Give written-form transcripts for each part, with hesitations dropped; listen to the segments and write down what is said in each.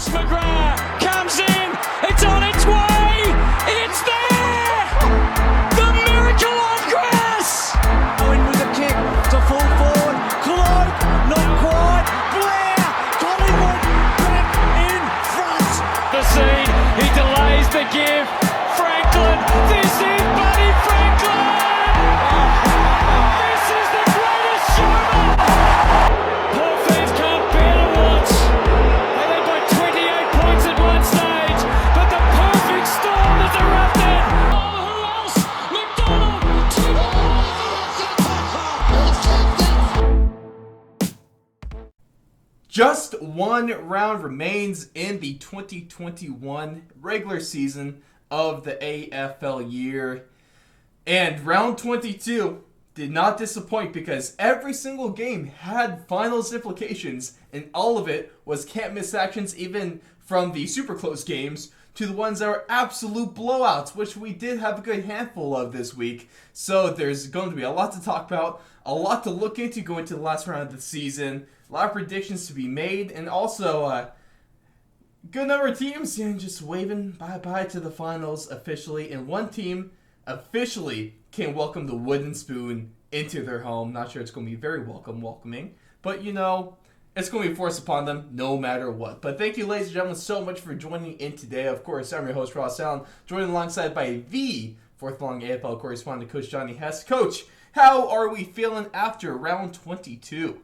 McGrath comes in, it's on its way, it's there! The miracle on grass! Owen with a kick to full forward, Cloak, not quite, Blair, Collingwood back in front. The seed, he delays the give, Franklin, this is Buddy Franklin! This is the greatest showman! Poor fans can't bear to watch. They led by 28 points at one stage, but the perfect storm has erupted. Oh, who else? McDonald! Just one round remains in the 2021 regular season of the AFL year. And round 22 did not disappoint because every single game had finals implications, and all of it was can't miss actions, even from the super close games to the ones that were absolute blowouts, which we did have a good handful of this week. So there's going to be a lot to talk about, a lot to look into going to the last round of the season, a lot of predictions to be made, and also good number of teams just waving bye-bye to the finals officially, and one team officially can welcome the wooden spoon into their home. Not sure it's going to be very welcoming, but it's going to be forced upon them no matter what. But thank you, ladies and gentlemen, so much for joining in today. Of course, I'm your host, Ross Allen, joined alongside by the fourth-long AFL correspondent, Coach Johnny Hess. Coach, how are we feeling after round 22?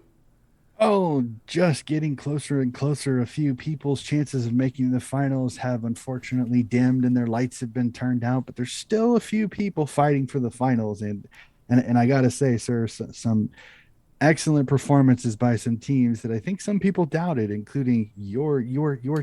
Oh, just getting closer and closer. A few people's chances of making the finals have unfortunately dimmed and their lights have been turned out, but there's still a few people fighting for the finals. And I got to say, sir, some excellent performances by some teams that I think some people doubted, including your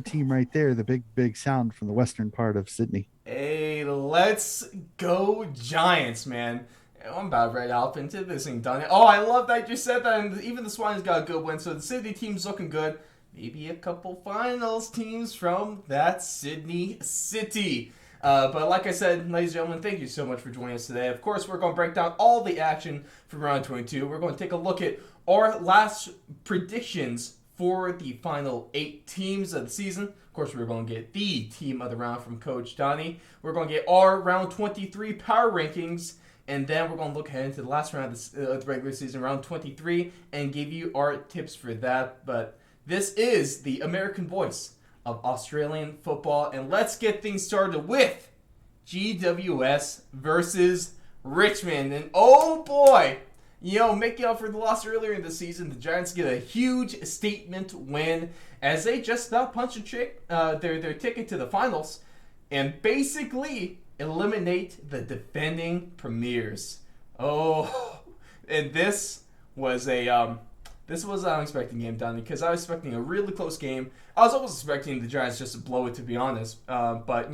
team right there, the big sound from the western part of Sydney. Hey, let's go Giants, man. I'm about ready to hop into this thing, Donnie. Oh, I love that you said that, and even the Swans got a good win, so the Sydney team's looking good. Maybe a couple finals teams from that Sydney city. But like I said, ladies and gentlemen, thank you so much for joining us today. Of course, we're going to break down all the action from round 22. We're going to take a look at our last predictions for the final 8 teams of the season. Of course, we're going to get the team of the round from Coach Donnie. We're going to get our round 23 power rankings. And then we're going to look ahead into the last round of the regular season, round 23, and give you our tips for that. But this is the American voice of Australian football. And let's get things started with GWS versus Richmond. And oh boy, making up for the loss earlier in the season, the Giants get a huge statement win as they just about punch their ticket to the finals and basically eliminate the defending premiers. Oh, and this was an unexpected game, Donnie, because I was expecting a really close game. I was almost expecting the Giants just to blow it, to be honest. But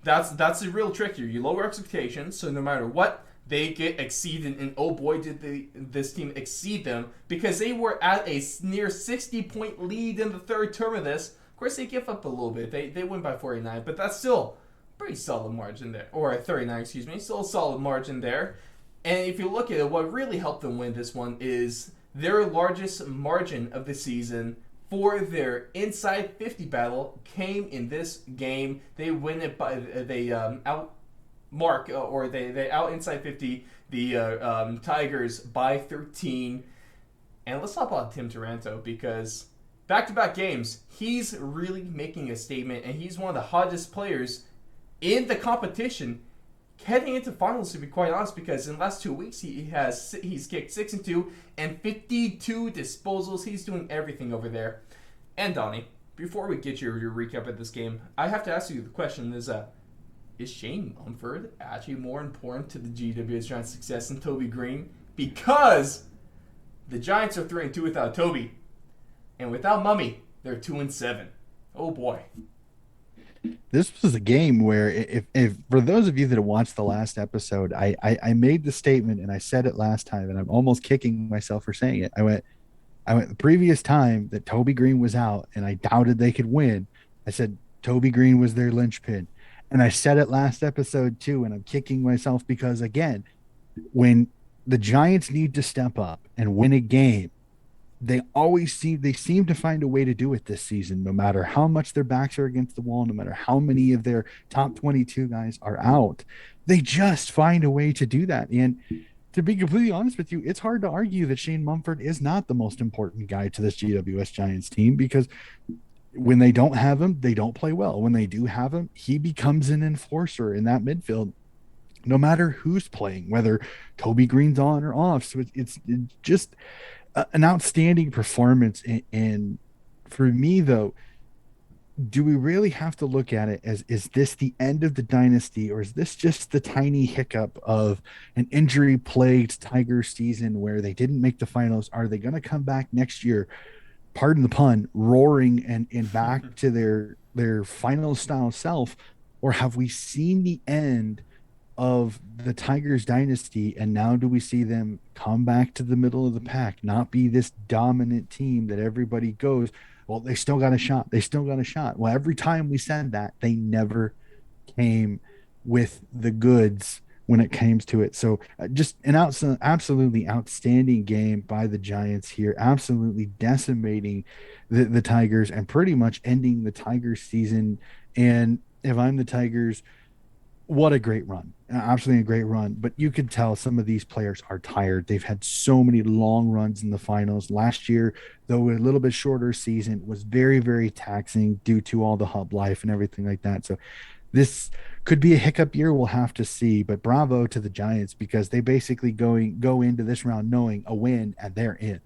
that's the real trick here. You lower expectations, so no matter what, they get exceeded. And oh boy, did this team exceed them, because they were at a near 60-point lead in the third term of this. Of course, they give up a little bit. They win by 49, but that's still pretty solid margin there, or 39, still a solid margin there. And if you look at it, what really helped them win this one is their largest margin of the season for their inside 50 battle came in this game. They win it by they out inside 50 the Tigers by 13. And let's talk about Tim Taranto, because back-to-back games, he's really making a statement, and he's one of the hottest players in the competition heading into finals, to be quite honest, because in the last 2 weeks he's kicked 6-2 and 52 disposals. He's doing everything over there. And Donnie, before we get your recap of this game, I have to ask you the question: is Shane Mumford actually more important to the GWS Giants' success than Toby Green? Because the Giants are 3-2 without Toby, and without Mummy, they're 2-7. Oh boy. This was a game where, if for those of you that have watched the last episode, I made the statement, and I said it last time, and I'm almost kicking myself for saying it. I went the previous time that Toby Green was out and I doubted they could win, I said Toby Green was their linchpin. And I said it last episode too, and I'm kicking myself because, again, when the Giants need to step up and win a game, they seem to find a way to do it this season, no matter how much their backs are against the wall, no matter how many of their top 22 guys are out. They just find a way to do that. And to be completely honest with you, it's hard to argue that Shane Mumford is not the most important guy to this GWS Giants team, because when they don't have him, they don't play well. When they do have him, he becomes an enforcer in that midfield, no matter who's playing, whether Toby Green's on or off. So it's just an outstanding performance. And for me, though, do we really have to look at it as, is this the end of the dynasty, or is this just the tiny hiccup of an injury plagued Tiger season where they didn't make the finals? Are they going to come back next year, pardon the pun, roaring and back to their final style self? Or have we seen the end of the Tigers dynasty, and now do we see them come back to the middle of the pack, not be this dominant team that everybody goes, well, they still got a shot, they still got a shot? Well, every time we said that, they never came with the goods when it came to it. So just an absolutely outstanding game by the Giants here, absolutely decimating the Tigers and pretty much ending the Tigers season. And if I'm the Tigers, what a great run. Absolutely a great run. But you could tell some of these players are tired. They've had so many long runs in the finals. Last year, though a little bit shorter season, was very, very taxing due to all the hub life and everything like that. So this could be a hiccup year. We'll have to see. But bravo to the Giants, because they basically go into this round knowing a win and they're in.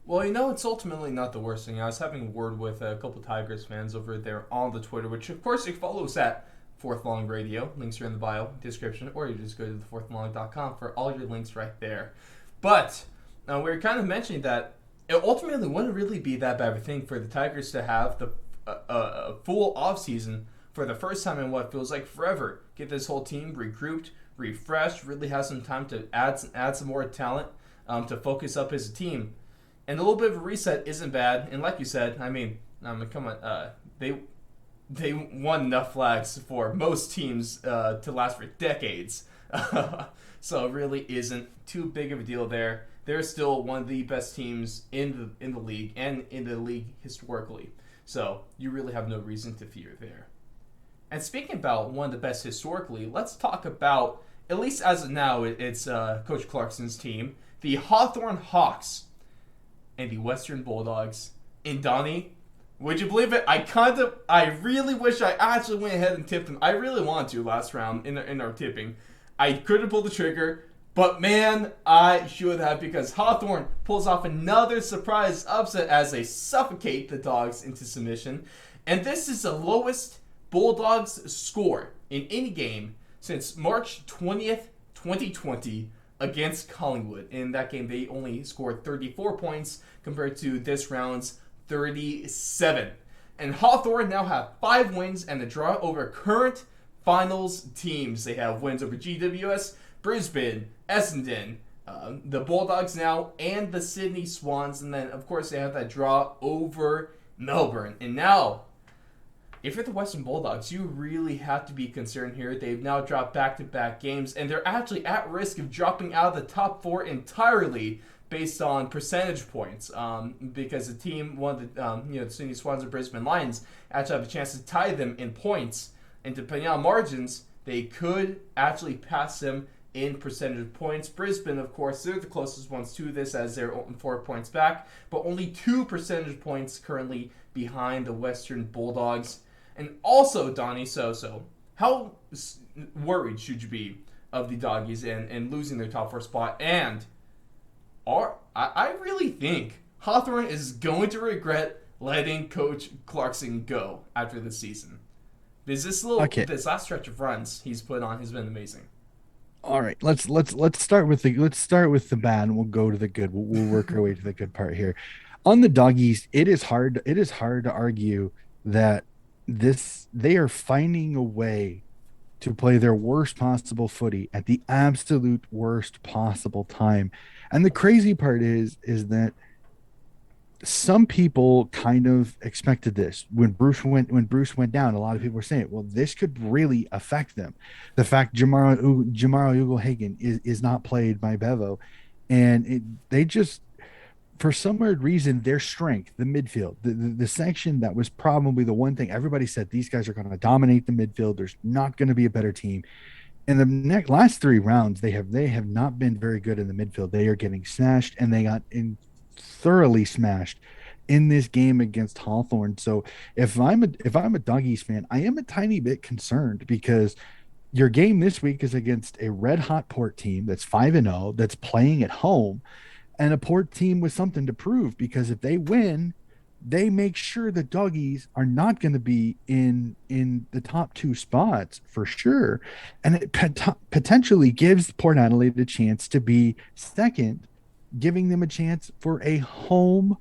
Well, it's ultimately not the worst thing. I was having a word with a couple Tigers fans over there on the Twitter, which of course you follow us at Fourth Long Radio. Links are in the bio description, or you just go to thefourthlong.com for all your links right there. But we were kind of mentioning that it ultimately wouldn't really be that bad of a thing for the Tigers to have the full offseason for the first time in what feels like forever. Get this whole team regrouped, refreshed, really have some time to add some more talent to focus up as a team. And a little bit of a reset isn't bad. And like you said, come on, they won enough flags for most teams to last for decades. So it really isn't too big of a deal there. They're still one of the best teams in the league, and in the league historically. So you really have no reason to fear there. And speaking about one of the best historically, let's talk about, at least as of now, it's Coach Clarkson's team, the Hawthorn Hawks and the Western Bulldogs. And Donnie, would you believe it? I really wish I actually went ahead and tipped them. I really wanted to last round in our tipping. I couldn't pull the trigger, but man, I should have, because Hawthorn pulls off another surprise upset as they suffocate the Dogs into submission. And this is the lowest Bulldogs score in any game since March 20th, 2020 against Collingwood. In that game, they only scored 34 points compared to this round's 37. And Hawthorn now have 5 wins and a draw over current finals teams. They have wins over GWS, Brisbane, Essendon, the Bulldogs now, and the Sydney Swans. And then, of course, they have that draw over Melbourne. And now, if you're the Western Bulldogs, you really have to be concerned here. They've now dropped back-to-back games, and they're actually at risk of dropping out of the top 4 entirely based on percentage points, because the team, the Sydney Swans and Brisbane Lions, actually have a chance to tie them in points, and depending on margins, they could actually pass them in percentage points. Brisbane, of course, they're the closest ones to this, as they're 4 points back, but only 2 percentage points currently behind the Western Bulldogs. And also, Donnie, how worried should you be of the Doggies and losing their top 4 spot? And I really think Hawthorn is going to regret letting Coach Clarkson go after this season. Because this last stretch of runs he's put on has been amazing. All right, let's start with the bad, and we'll go to the good. We'll work our way to the good part here. On the Doggies, it is hard to argue that they are finding a way to play their worst possible footy at the absolute worst possible time. And the crazy part is that some people kind of expected this when Bruce went down. A lot of people were saying, well, this could really affect them. The fact Jamaro Ugle-Hagan is not played by Bevo, and for some weird reason, their strength, the midfield, the section that was probably the one thing everybody said these guys are going to dominate the midfield. There's not going to be a better team. In the last 3 rounds, they have not been very good in the midfield. They are getting smashed, and they got thoroughly smashed in this game against Hawthorn. So if I'm a Doggies fan, I am a tiny bit concerned because your game this week is against a red hot Port team that's 5-0, that's playing at home, and a Port team with something to prove, because if they win, they make sure the Doggies are not going to be in the top 2 spots for sure, and it potentially gives Port Adelaide a chance to be second, giving them a chance for a home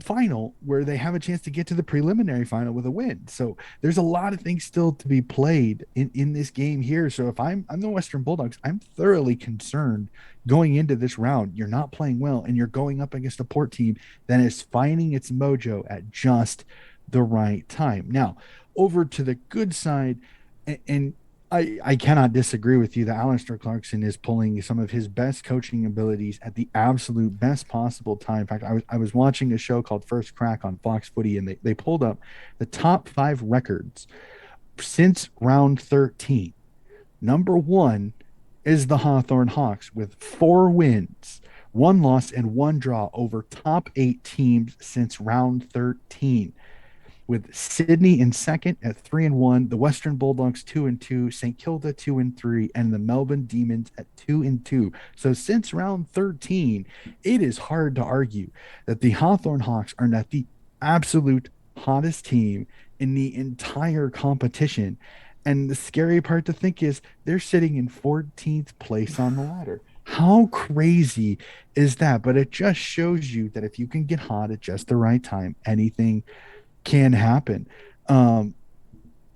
final where they have a chance to get to the preliminary final with a win. So there's a lot of things still to be played in this game here. So if I'm the Western Bulldogs, I'm thoroughly concerned going into this round. You're not playing well, and you're going up against a Port team that is finding its mojo at just the right time. Now, over to the good side, and I cannot disagree with you that Alistair Clarkson is pulling some of his best coaching abilities at the absolute best possible time. In fact, I was watching a show called First Crack on Fox Footy, and they pulled up the top 5 records since round 13. Number 1 is the Hawthorn Hawks with 4 wins, 1 loss, and 1 draw over top 8 teams since round 13, with Sydney in second at 3-1, the Western Bulldogs 2-2, St. Kilda 2-3, and the Melbourne Demons at 2-2. So since round 13, it is hard to argue that the Hawthorn Hawks are not the absolute hottest team in the entire competition. And the scary part to think is they're sitting in 14th place on the ladder. How crazy is that? But it just shows you that if you can get hot at just the right time, anything can happen.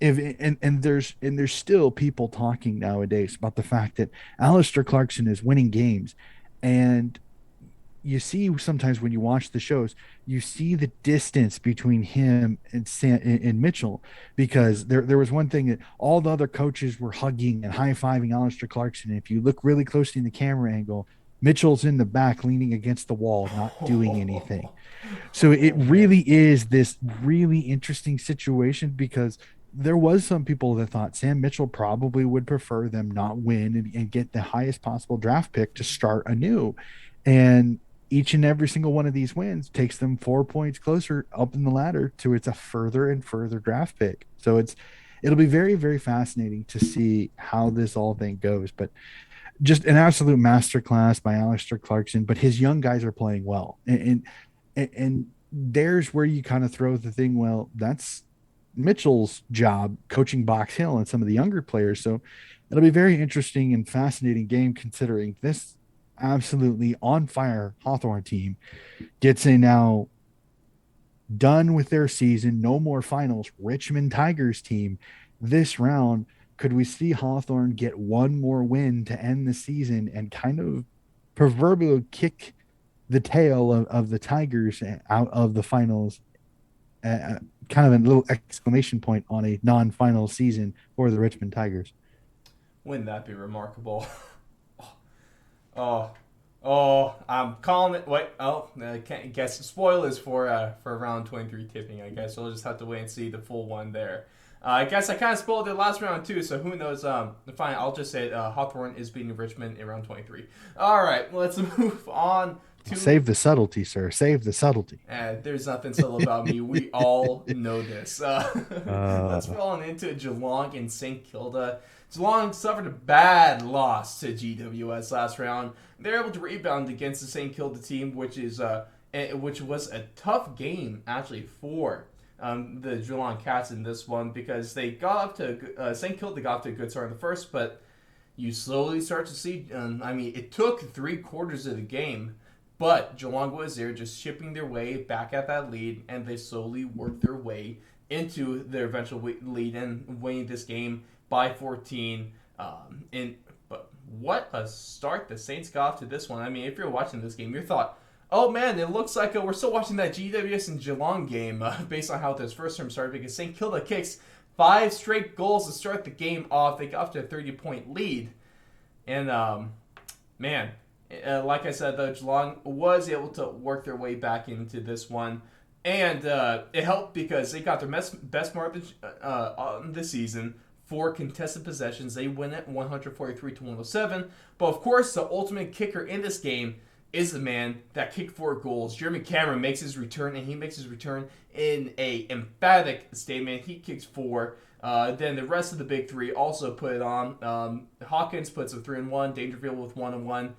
If and there's still people talking nowadays about the fact that Alistair Clarkson is winning games, and you see sometimes when you watch the shows, you see the distance between him and Mitchell, because there was one thing that all the other coaches were hugging and high-fiving Alistair Clarkson. And if you look really closely in the camera angle, Mitchell's in the back leaning against the wall, not doing anything. So it really is this really interesting situation, because there was some people that thought Sam Mitchell probably would prefer them not win and get the highest possible draft pick to start anew. And each and every single one of these wins takes them 4 points closer up in the ladder to it's a further and further draft pick. So it'll be very, very fascinating to see how this all thing goes. But just an absolute masterclass by Alistair Clarkson. But his young guys are playing well. And there's where you kind of throw the thing. Well, that's Mitchell's job, coaching Box Hill and some of the younger players. So it'll be a very interesting and fascinating game, considering this absolutely on fire Hawthorn team gets a now done with their season, no more finals, Richmond Tigers team this round. Could we see Hawthorn get one more win to end the season and kind of proverbially kick the tail of the Tigers out of the finals? Kind of a little exclamation point on a non-final season for the Richmond Tigers. Wouldn't that be remarkable? I'm calling it. Wait, I can't guess. Spoilers for round 23 tipping. I guess we'll just have to wait and see the full one there. I guess I kind of spoiled it last round too, so who knows? Fine, I'll just say Hawthorn is beating Richmond in round 23. All right, let's move on to... Save the subtlety, sir. Save the subtlety. There's nothing subtle about me. We all know this. Let's roll on into Geelong and St. Kilda. Geelong suffered a bad loss to GWS last round. They're able to rebound against the St. Kilda team, which was a tough game actually for the Geelong Cats in this one, because they got up to St. Kilda got off to a good start in the first, but you slowly start to see. It took 3/4 of the game, but Geelong was there just chipping their way back at that lead, and they slowly worked their way into their eventual lead and winning this game by 14. But what a start the Saints got off to this one. I mean, if you're watching this game, you thought, oh man, it looks like we're still watching that GWS and Geelong game based on how this first term started, because St. Kilda kicks 5 straight goals to start the game off. They got off to a 30-point lead. And, man, Like I said, though, Geelong was able to work their way back into this one. And it helped because they got their best mark on this season for contested possessions. They win it 143 to 107. But of course, the ultimate kicker in this game is the man that kicked 4 goals. Jeremy Cameron makes his return, and he makes his return in a emphatic statement. He kicks 4. Then the rest of the big 3 also put it on. Hawkins puts a 3-1. Dangerfield with 1-1.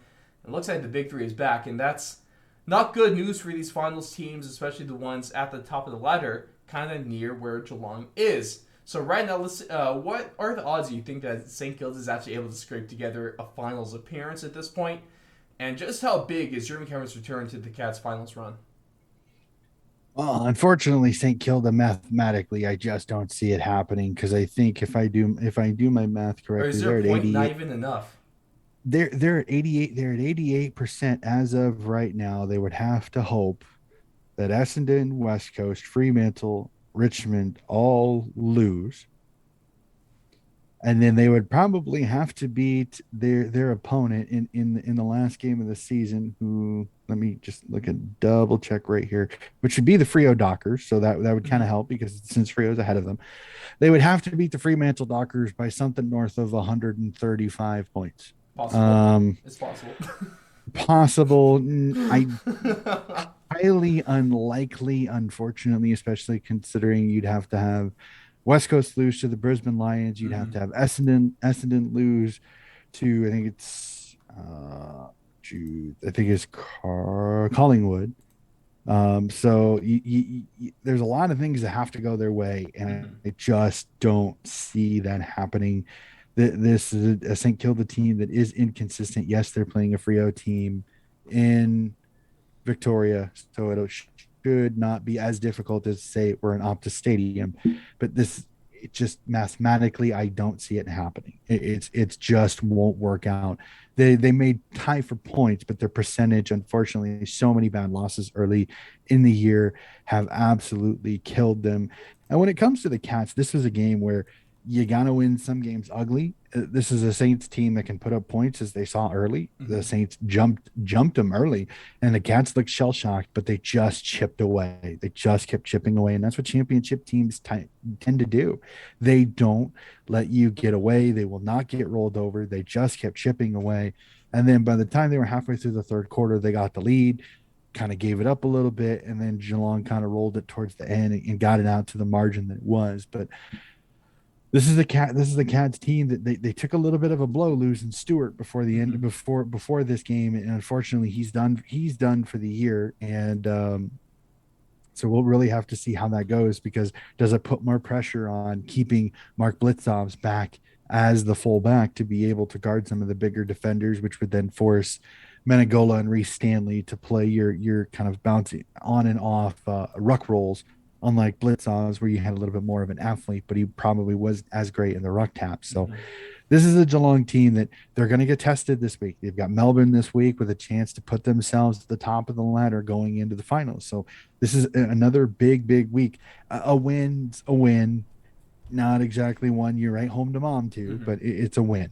It looks like the big 3 is back, and that's not good news for these finals teams, especially the ones at the top of the ladder, kind of near where Geelong is. So right now, let's. What are the odds you think that St. Kilda is actually able to scrape together a finals appearance at this point? And just how big is Jeremy Cameron's return to the Cats finals run? Well, unfortunately, St. Kilda mathematically, I just don't see it happening because I think if I do my math Or is correctly, there they're a at point not 88. even enough? They're at 88. They're at 88% as of right now. They would have to hope that Essendon, West Coast, Fremantle, Richmond all lose, and then they would probably have to beat their opponent in the last game of the season. Who, let me just look at double check right here, which would be the Frio Dockers. So that would kind of help because since Frio's ahead of them, they would have to beat the Fremantle Dockers by something north of 135 points. Possible. It's possible. Possible. I highly unlikely, unfortunately, especially considering you'd have to have West Coast lose to the Brisbane Lions. You'd have to have Essendon lose to, I think it's I think it's Collingwood. So there's a lot of things that have to go their way, and I just don't see that happening. This is a St. Kilda team that is inconsistent. Yes, they're playing a Frio team in Victoria, so it should not be as difficult as say we're an Optus Stadium, but it just mathematically I don't see it happening. It's just won't work out. They may tie for points, but their percentage, unfortunately, so many bad losses early in the year have absolutely killed them. And when it comes to the Cats, this was a game where you gotta win some games ugly. This is a Saints team that can put up points, as they saw early. The Saints jumped them early, and the Cats looked shell shocked, but they just chipped away. They just kept chipping away, and that's what championship teams tend to do. They don't let you get away. They will not get rolled over. They just kept chipping away, and then by the time they were halfway through the third quarter, they got the lead. Kind of gave it up a little bit, and then Geelong kind of rolled it towards the end and got it out to the margin that it was, but. This is the Cats team that they took a little bit of a blow losing Stewart before the end before this game, and unfortunately he's done for the year, and so we'll really have to see how that goes, because does it put more pressure on keeping Mark Blitzovs back as the fullback to be able to guard some of the bigger defenders, which would then force Menegola and Reece Stanley to play your kind of bouncing on and off ruck rolls, unlike Blitzovs, where you had a little bit more of an athlete, but he probably was as great in the ruck tap. So this is a Geelong team that they're going to get tested this week. They've got Melbourne this week with a chance to put themselves at the top of the ladder going into the finals. So this is another big week. A win's a win, not exactly one you're right home to mom to, but it's a win.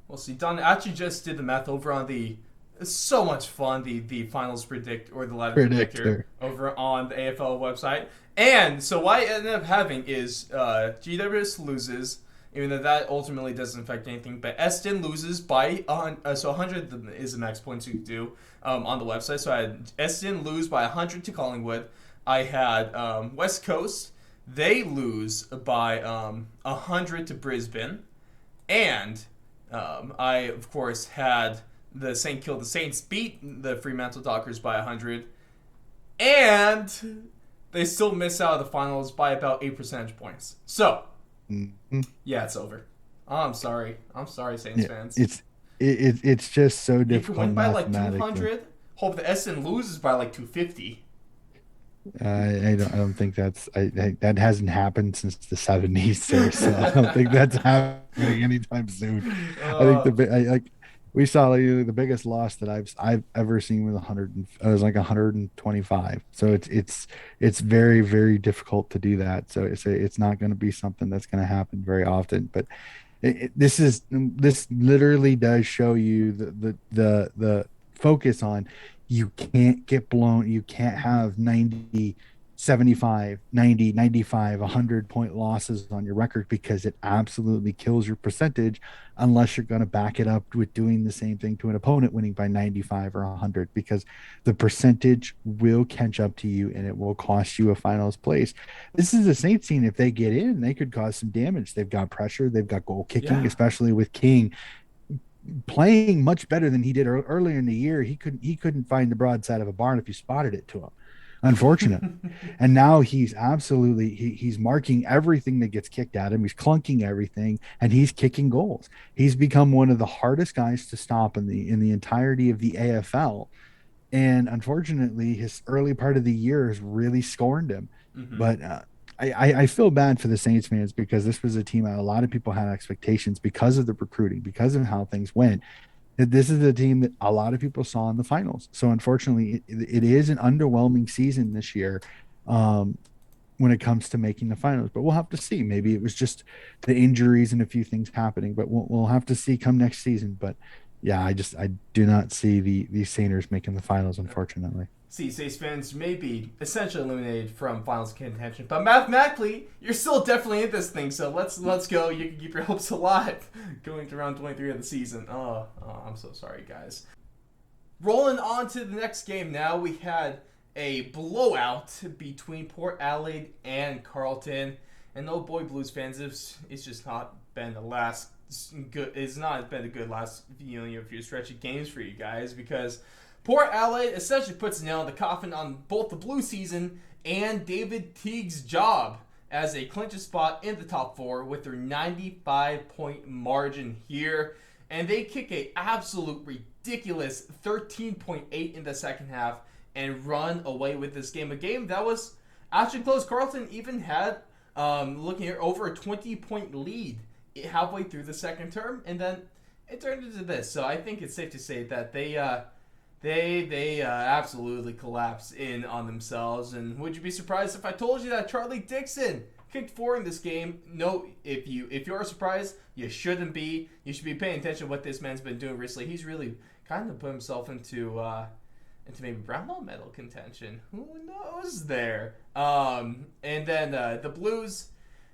Well, see, Don actually just did the math over on it's so much fun, the finals or the ladder predictor over on the AFL website. And so what I ended up having is GWS loses, even though that ultimately doesn't affect anything, but Eston loses by so 100 is the max points you can do on the website. So I had Eston lose by 100 to Collingwood. I had West Coast, they lose by 100 to Brisbane. And I, of course, had the St. Kilda Saints beat the Fremantle Dockers by 100, and they still miss out of the finals by about 8 percentage points. So, yeah, it's over. I'm sorry, Saints fans. It's just so difficult. You can win by like 200. Hope the Essendon loses by like 250. I don't think that hasn't happened since the 70s, sir. So I don't think that's happening anytime soon. I think we saw the biggest loss that I've ever seen with 100. It was like 125. So it's very, very difficult to do that. So it's not going to be something that's going to happen very often. But this literally does show you the focus on. You can't get blown. You can't have 90, 75, 90, 95, 100-point losses on your record, because it absolutely kills your percentage unless you're going to back it up with doing the same thing to an opponent winning by 95 or 100, because the percentage will catch up to you and it will cost you a finals place. This is the Saints team. If they get in, they could cause some damage. They've got pressure. They've got goal kicking, Yeah. especially with King playing much better than he did earlier in the year. He couldn't find the broadside of a barn if you spotted it to him, unfortunately. And now he's absolutely he's marking everything that gets kicked at him. He's clunking everything, and he's kicking goals. He's become one of the hardest guys to stop in the entirety of the AFL. And unfortunately, his early part of the year has really scorned him. But I feel bad for the Saints fans, because this was a team that a lot of people had expectations because of the recruiting, because of how things went. This is a team that a lot of people saw in the finals. So unfortunately, it is an underwhelming season this year when it comes to making the finals. But we'll have to see. Maybe it was just the injuries and a few things happening. But we'll have to see come next season. But yeah, I do not see the Sainers making the finals, unfortunately. See, Saints fans may be essentially eliminated from finals contention, but mathematically, you're still definitely in this thing. So let's go. You can keep your hopes alive going to round 23 of the season. Oh, I'm so sorry, guys. Rolling on to the next game now, we had a blowout between Port Adelaide and Carlton. And oh boy, Blues fans, it's just not been the last good. It's not been a good last few stretch of games for you guys, because Port Adelaide essentially puts a nail in the coffin on both the Blue season and David Teague's job as they clinch a spot in the top four with their 95-point margin here. And they kick a absolute ridiculous 13.8 in the second half and run away with this game. A game that was actually close. Carlton even had, looking here, over a 20-point lead halfway through the second term, and then it turned into this. So I think it's safe to say that they absolutely collapsed in on themselves. And would you be surprised if I told you that Charlie Dixon kicked 4 in this game? No, if you're surprised, you shouldn't be. You should be paying attention to what this man's been doing recently. He's really kind of put himself into maybe Brownlow medal contention. Who knows there? And then the Blues,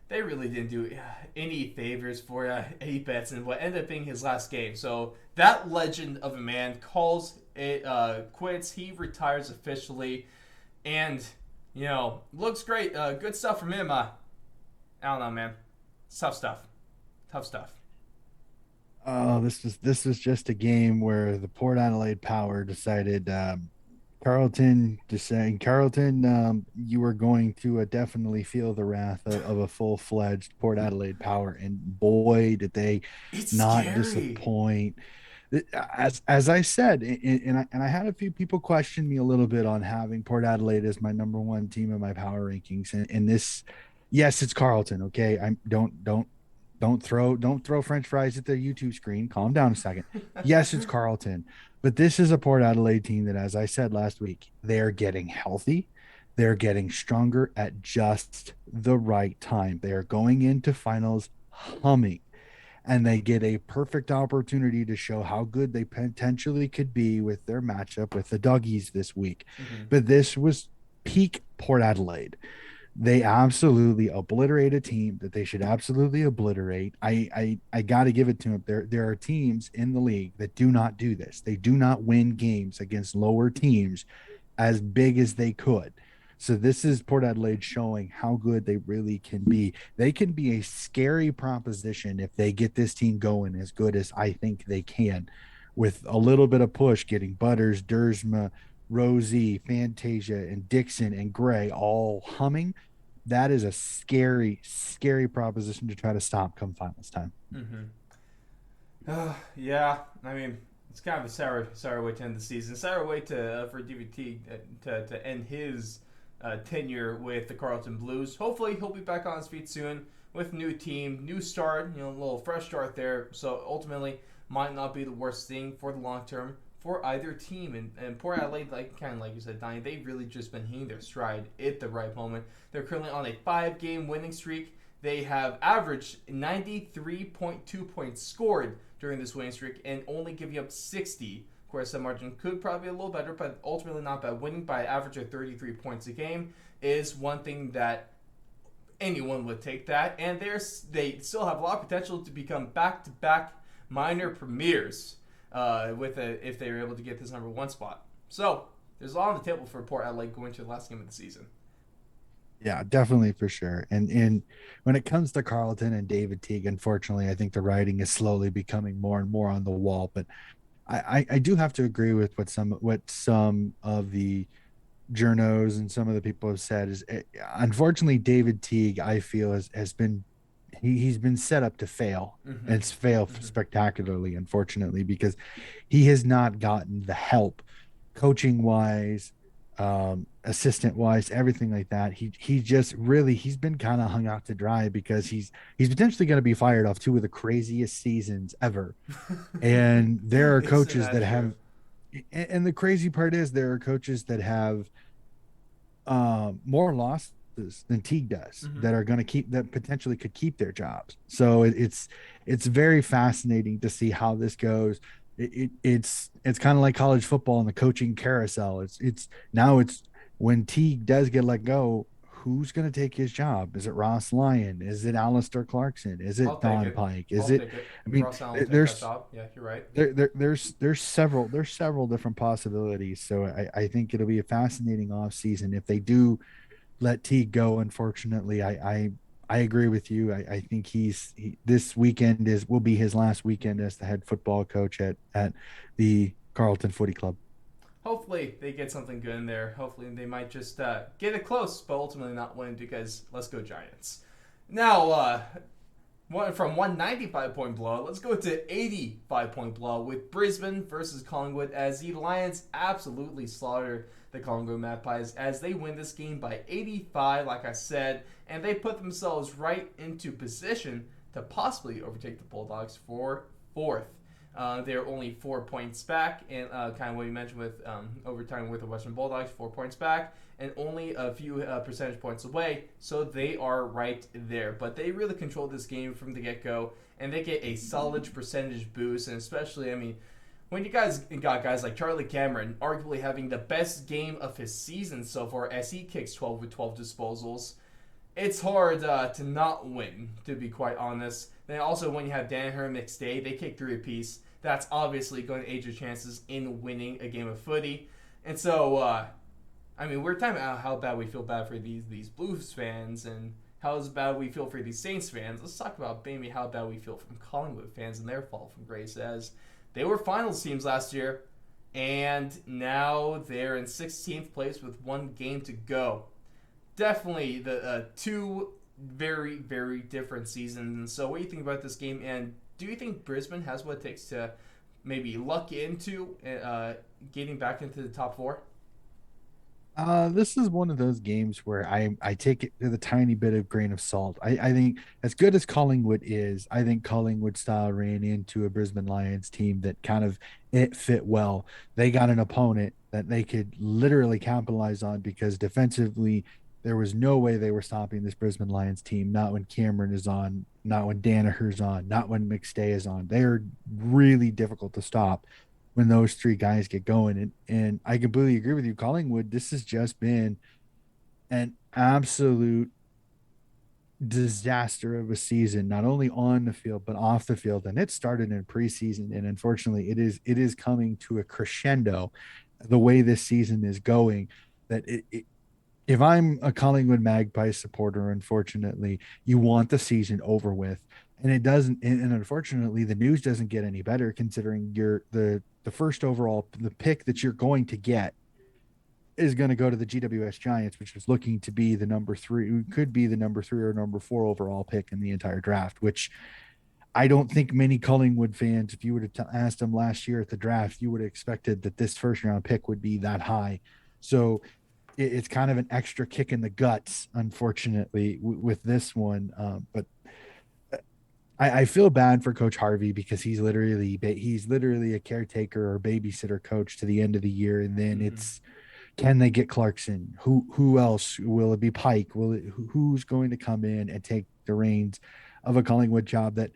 they really didn't do any favors for Eddie Betts in what ended up being his last game. So that legend of a man calls it quits. He retires officially, and looks great. Good stuff from him. I don't know, man. It's tough stuff. Oh, this was just a game where the Port Adelaide Power decided, Carlton, you were going to definitely feel the wrath of a full-fledged Port Adelaide Power, and boy, did they It's not scary. disappoint. As I said, and I had a few people question me a little bit on having Port Adelaide as my number one team in my power rankings, and this, yes, it's Carlton. Okay, don't throw French fries at the YouTube screen. Calm down a second. Yes, it's Carlton, but this is a Port Adelaide team that, as I said last week, they're getting healthy. They're getting stronger at just the right time. They are going into finals humming, and they get a perfect opportunity to show how good they potentially could be with their matchup with the Doggies this week. But this was peak Port Adelaide. They absolutely obliterate a team that they should absolutely obliterate. I got to give it to them. There are teams in the league that do not do this. They do not win games against lower teams as big as they could. So this is Port Adelaide showing how good they really can be. They can be a scary proposition if they get this team going as good as I think they can, with a little bit of push, getting Butters, Dersma, Rosie, Fantasia, and Dixon and Gray all humming. That is a scary, scary proposition to try to stop come finals time. Yeah, I mean, it's kind of a sour way to end the season. Sour way for DVT to end his tenure with the Carlton Blues. Hopefully, he'll be back on his feet soon with new team, new start, a little fresh start there. So ultimately, might not be the worst thing for the long term for either team. And Port Adelaide, like you said, Donnie, they've really just been hitting their stride at the right moment. They're currently on a 5-game winning streak. They have averaged 93.2 points scored during this winning streak and only giving up 60 course, that margin could probably be a little better, but ultimately not bad. Winning by an average of 33 points a game is one thing that anyone would take that, and they still have a lot of potential to become back-to-back minor premiers if they were able to get this number one spot. So there's a lot on the table for Port Adelaide going to the last game of the season. Yeah, definitely for sure. And when it comes to Carlton and David Teague, unfortunately, I think the writing is slowly becoming more and more on the wall. But I do have to agree with what some of the journos and some of the people have said is unfortunately David Teague, I feel, has been he's been set up to fail. Mm-hmm. And it's failed spectacularly, unfortunately, because he has not gotten the help coaching wise, assistant wise, everything like that. He just really he's been kind of hung out to dry because he's potentially going to be fired off two of the craziest seasons ever. And there are Isn't coaches that that true? have, and the crazy part is there are coaches that have more losses than Teague does Mm-hmm. that are going to keep that potentially could keep their jobs. So it's very fascinating to see how this goes. It's kind of like college football and the coaching carousel. It's now it's when Teague does get let go, who's going to take his job? Is it Ross Lyon? Is it Alistair Clarkson? Is I'll it take Don it. Pike? Is I'll it? take it. I mean, Ross Allen will take that there's job. Yeah, you're right. there's several different possibilities. So I think it'll be a fascinating off season if they do let Teague go. Unfortunately, I agree with you. I think this weekend will be his last weekend as the head football coach at the Carlton Footy Club. Hopefully they get something good in there. Hopefully they might just get it close, but ultimately not win because let's go Giants. Now, from 195-point blowout, let's go to 85-point blowout with Brisbane versus Collingwood as the Lions absolutely slaughter the Collingwood Magpies as they win this game by 85, like I said, and they put themselves right into position to possibly overtake the Bulldogs for fourth. They're only 4 points back, and kind of what you mentioned with overtime with the Western Bulldogs, 4 points back, and only a few percentage points away, so they are right there. But they really control this game from the get-go, and they get a solid percentage boost, and especially, I mean, when you guys got guys like Charlie Cameron arguably having the best game of his season so far as he kicks 12 with 12 disposals, it's hard to not win, to be quite honest. Then also when you have Danaher and McStay, they kick 3 apiece. That's obviously going to aid your chances in winning a game of footy. And so, I mean, we're talking about how bad we feel bad for these Blues fans and how bad we feel for these Saints fans. Let's talk about maybe how bad we feel from Collingwood fans and their fall from grace, as they were finals teams last year, and now they're in 16th place with 1 game to go. Definitely the two very, very different seasons. And so what do you think about this game? And do you think Brisbane has what it takes to maybe luck into getting back into the top 4? This is one of those games where I take it with a tiny bit of grain of salt. I think as good as Collingwood is, I think Collingwood style ran into a Brisbane Lions team that kind of it fit well. They got an opponent that they could literally capitalize on because defensively there was no way they were stopping this Brisbane Lions team. Not when Cameron is on, not when Danaher's on, not when McStay is on. They are really difficult to stop when those 3 guys get going. And I completely agree with you. Collingwood, this has just been an absolute disaster of a season, not only on the field, but off the field. And it started in preseason. And unfortunately, it is coming to a crescendo the way this season is going that if I'm a Collingwood Magpies supporter, unfortunately, you want the season over with. And it doesn't, and unfortunately, the news doesn't get any better considering the first overall the pick that you're going to get is going to go to the GWS Giants, which is looking to be the number 3, could be the number 3 or number 4 overall pick in the entire draft, which I don't think many Collingwood fans, if you would have asked them last year at the draft, you would have expected that this first round pick would be that high. So it's kind of an extra kick in the guts, unfortunately, with this one. But I feel bad for Coach Harvey because he's literally a caretaker or babysitter coach to the end of the year, and then it's can they get Clarkson? Who else will it be? Pike? Who's going to come in and take the reins of a Collingwood job that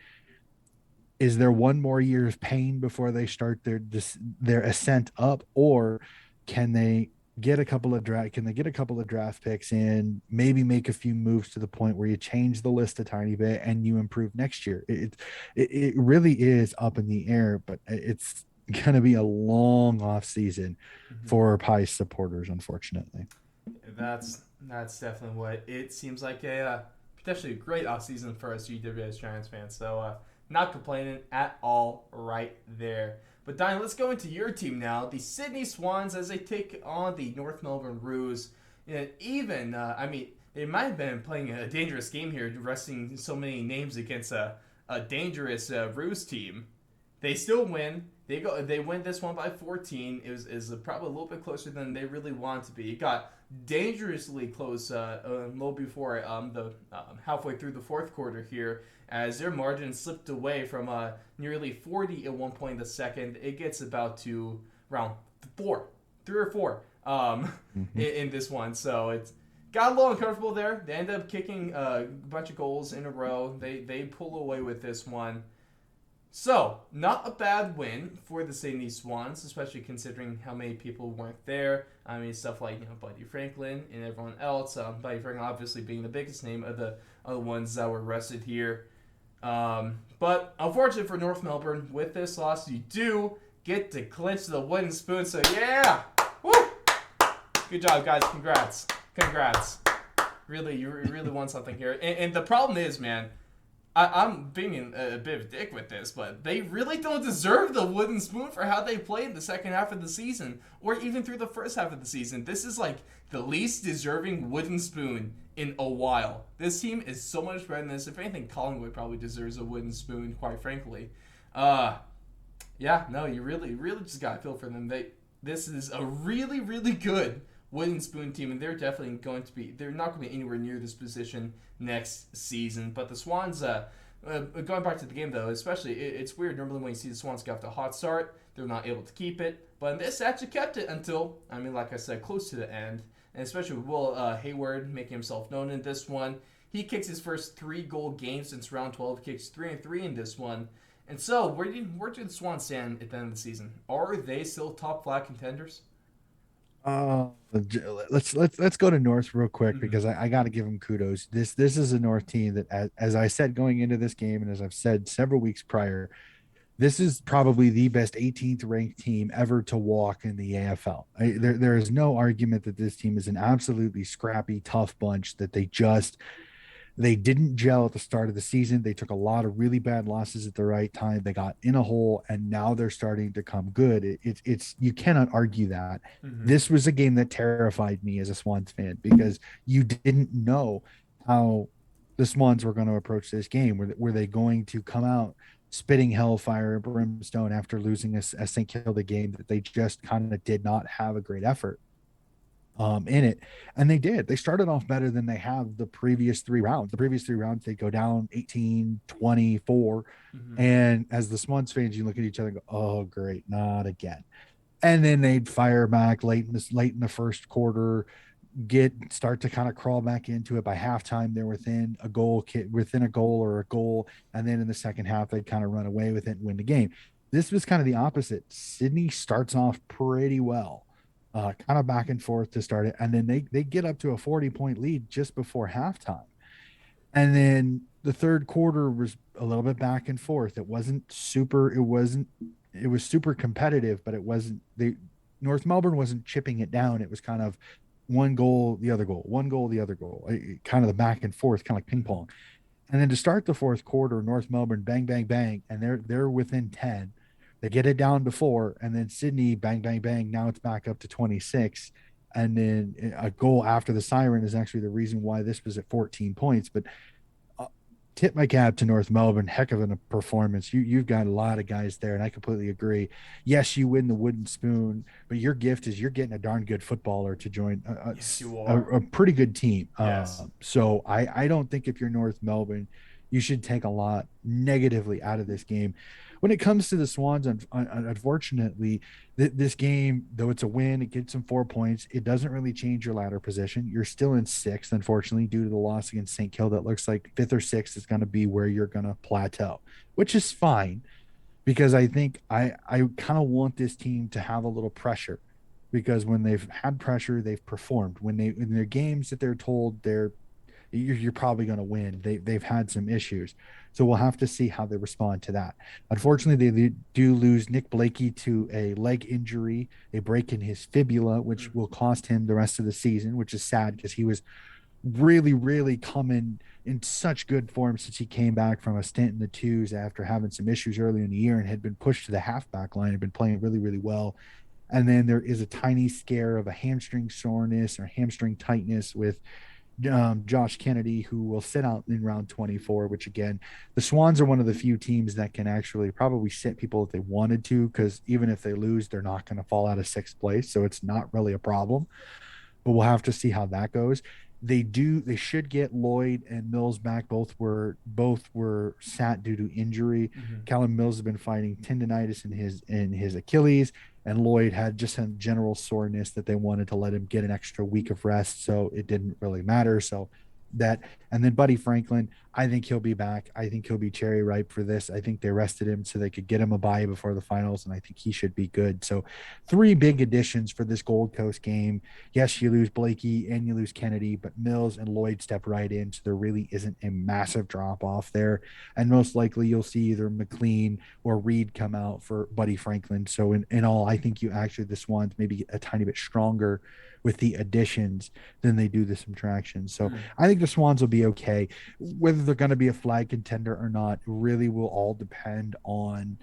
is there one more year of pain before they start their ascent up, or can they get a couple of draft picks in, maybe make a few moves to the point where you change the list a tiny bit and you improve next year? It really is up in the air, but it's going to be a long off season Mhm. for Pies supporters, unfortunately. That's definitely what it seems like, a potentially a great off season for us GWS Giants fans. So not complaining at all right there. But Diane, let's go into your team now, the Sydney Swans, as they take on the North Melbourne Roos. And even they might have been playing a dangerous game here, resting so many names against a dangerous Roos team. They still win. They win this one by 14. It was probably a little bit closer than they really wanted to be. It got dangerously close a little before the halfway through the fourth quarter here, as their margin slipped away from nearly 40 at one point in the second. It gets about to around 3 or 4 in this one. So it's got a little uncomfortable there. They end up kicking a bunch of goals in a row. They pull away with this one. So, not a bad win for the Sydney Swans, especially considering how many people weren't there. I mean, stuff like Buddy Franklin and everyone else. Buddy Franklin obviously being the biggest name of the ones that were rested here. But unfortunately for North Melbourne, with this loss, you do get to clinch the wooden spoon. So yeah, woo! Good job, guys. Congrats. Really, you really won something here. And the problem is, man, I'm being a bit of a dick with this, but they really don't deserve the wooden spoon for how they played the second half of the season, or even through the first half of the season. This is like the least deserving wooden spoon in a while. This team is so much better than this. If anything, Collingwood probably deserves a wooden spoon, quite frankly. Yeah, no, you really just gotta feel for them. This is a really, really good wooden spoon team, and they're definitely they're not going to be anywhere near this position next season. But the Swans, going back to the game though, especially, it's weird. Normally when you see the Swans get off to a hot start, they're not able to keep it. But in this, actually kept it until, like I said, close to the end. And especially with Will Hayward making himself known in this one. He kicks his first 3-goal game since round 12, kicks 3-3 in this one. And so, where do the Swans stand at the end of the season? Are they still top flag contenders? Let's go to North real quick, Mm-hmm. because I got to give them kudos. This is a North team that, as I said going into this game, and as I've said several weeks prior, this is probably the best 18th ranked team ever to walk in the AFL. There is no argument that this team is an absolutely scrappy, tough bunch, that they didn't gel at the start of the season. They took a lot of really bad losses at the right time. They got in a hole, and now they're starting to come good. It's you cannot argue that. Mm-hmm. This was a game that terrified me as a Swans fan, because you didn't know how the Swans were going to approach this game. Were they going to come out spitting hellfire and brimstone after losing a St. Kilda game that they just kind of did not have a great effort in it? And they did. They started off better than they have the previous 3 rounds. The previous 3 rounds, they go down 18-24. Mm-hmm. And as the Swans fans, you look at each other and go, oh, great, not again. And then they'd fire back late in the first quarter, start to kind of crawl back into it. By halftime, they're within a goal or a goal. And then in the second half, they'd kind of run away with it and win the game. This was kind of the opposite. Sydney starts off pretty well, kind of back and forth to start it. And then they get up to a 40-point lead just before halftime. And then the third quarter was a little bit back and forth. It was super competitive, but North Melbourne wasn't chipping it down. It was kind of one goal, the other goal, one goal, the other goal, kind of the back and forth, kind of like ping pong. And then to start the fourth quarter, North Melbourne, bang, bang, bang, and they're within 10. They get it down to 4, and then Sydney, bang, bang, bang. Now it's back up to 26. And then a goal after the siren is actually the reason why this was at 14 points. But tip my cap to North Melbourne. Heck of a performance. You've got a lot of guys there, and I completely agree. Yes, you win the wooden spoon, but your gift is you're getting a darn good footballer to join Yes, you are. a pretty good team. Yes. So I don't think if you're North Melbourne, you should take a lot negatively out of this game. When it comes to the Swans, unfortunately, this game, though it's a win, it gets them 4 points. It doesn't really change your ladder position. You're still in sixth, unfortunately, due to the loss against St. Kilda. That looks like fifth or sixth is going to be where you're going to plateau, which is fine because I think I kind of want this team to have a little pressure because when they've had pressure, they've performed. When they in their games that they're told you're probably going to win. They've had some issues, so we'll have to see how they respond to that. Unfortunately, they do lose Nick Blakey to a leg injury, a break in his fibula, which will cost him the rest of the season, which is sad because he was really coming in such good form since he came back from a stint in the twos after having some issues early in the year and had been pushed to the halfback line, had been playing really well. And then there is a tiny scare of a hamstring soreness or hamstring tightness with Josh Kennedy, who will sit out in round 24, which again, the Swans are one of the few teams that can actually probably sit people if they wanted to, because even if they lose, they're not going to fall out of sixth place. So it's not really a problem, but we'll have to see how that goes. They should get Lloyd and Mills back. Both were sat due to injury. Callum Mills has been fighting tendonitis in his Achilles, and Lloyd had just a general soreness that they wanted to let him get an extra week of rest, so it didn't really matter. So that, and then Buddy Franklin, I think he'll be back. I think he'll be cherry ripe for this. I think they rested him so they could get him a bye before the finals, and I think he should be good. So 3 big additions for this Gold Coast game. Yes, you lose Blakey and you lose Kennedy, but Mills and Lloyd step right in, so there really isn't a massive drop off there. And most likely you'll see either McLean or Reed come out for Buddy Franklin. So in all, I think the Swans maybe a tiny bit stronger with the additions than they do the subtractions. So I think the Swans will be okay. Whether they're going to be a flag contender or not really will all depend on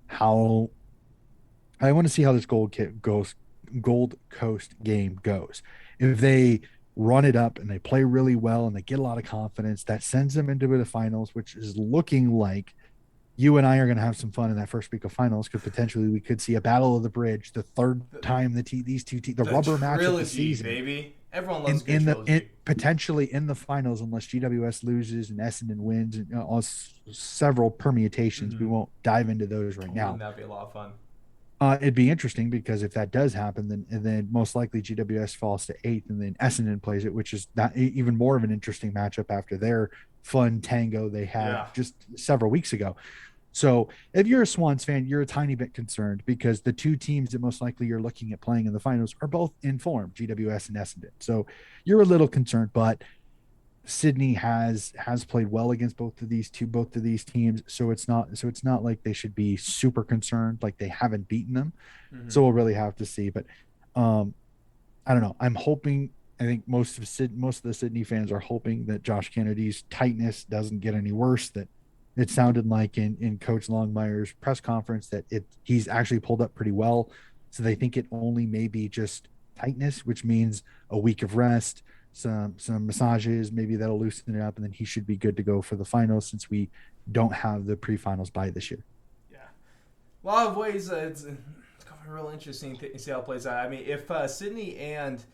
how. I want to see how this Gold Coast game goes. If they run it up and they play really well and they get a lot of confidence, that sends them into the finals, which is looking like you and I are going to have some fun in that first week of finals, because potentially we could see a battle of the bridge, the third time these two teams, the rubber match of the season, baby. Everyone loves good trilogy. Potentially in the finals, unless GWS loses and Essendon wins, and several permutations. We won't dive into those right now. That'd be a lot of fun. It'd be interesting because if that does happen, then most likely GWS falls to 8th, and then Essendon plays it, which is not even more of an interesting matchup after their fun tango they had just several weeks ago. So if you're a Swans fan, you're a tiny bit concerned because the two teams that most likely you're looking at playing in the finals are both in form, GWS and Essendon. So you're a little concerned, but Sydney has played well against both of these teams. So it's not like they should be super concerned, like they haven't beaten them. So we'll really have to see. But I don't know. I think most of the Sydney fans are hoping that Josh Kennedy's tightness doesn't get any worse. That it sounded like in Coach Longmire's press conference that he's actually pulled up pretty well. So they think it only may be just tightness, which means a week of rest, some massages, maybe that'll loosen it up, and then he should be good to go for the finals, since we don't have the pre-finals bye this year. Yeah, a lot of ways. It's going to be real interesting to see how it plays out. I mean, if Sydney and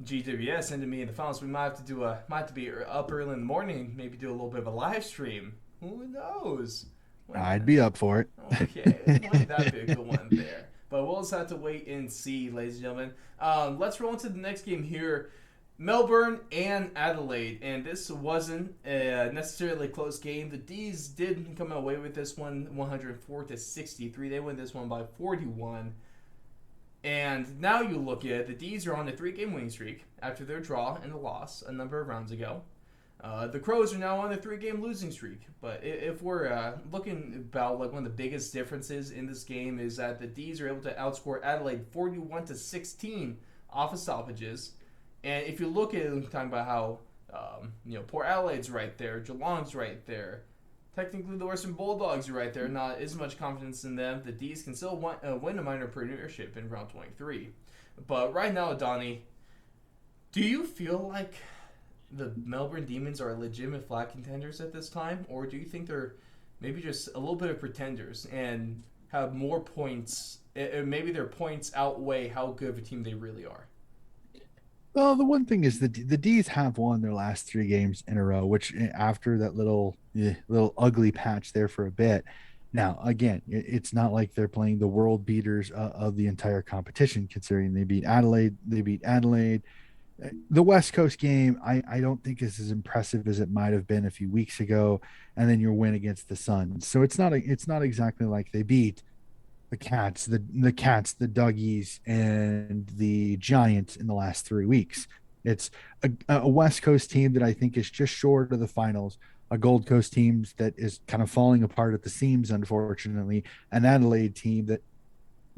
GWS end up being in the finals, we might have to be up early in the morning, maybe do a little bit of a live stream. Who knows? I'd be up for it. Okay, wouldn't that be a good one there? But we'll just have to wait and see, ladies and gentlemen. Let's roll into the next game here. Melbourne and Adelaide, and this wasn't necessarily a close game. The D's did come away with this one 104-63. They win this one by 41. And now you look at it, the D's are on a 3-game winning streak after their draw and a loss a number of rounds ago. The Crows are now on a 3-game losing streak. But if we're looking about like one of the biggest differences in this game is that the D's are able to outscore Adelaide 41-16 off of stoppages. And if you look at it, talking about how Port Adelaide's right there, Geelong's right there, technically the Western Bulldogs are right there. Not as much confidence in them. The D's can still win a minor premiership in round 23. But right now, Donnie, do you feel like the Melbourne Demons are legitimate flag contenders at this time, or do you think they're maybe just a little bit of pretenders and have more points? Maybe their points outweigh how good of a team they really are. Well, the one thing is the D's have won their last 3 games in a row, which after that little ugly patch there for a bit. Now, again, it's not like they're playing the world beaters of the entire competition, considering they beat Adelaide. The West Coast game, I don't think is as impressive as it might have been a few weeks ago, and then your win against the Suns. So it's not exactly like they beat the Doggies, and the Giants in the last 3 weeks. It's a West Coast team that I think is just short of the finals, a Gold Coast team that is kind of falling apart at the seams, unfortunately, an Adelaide team that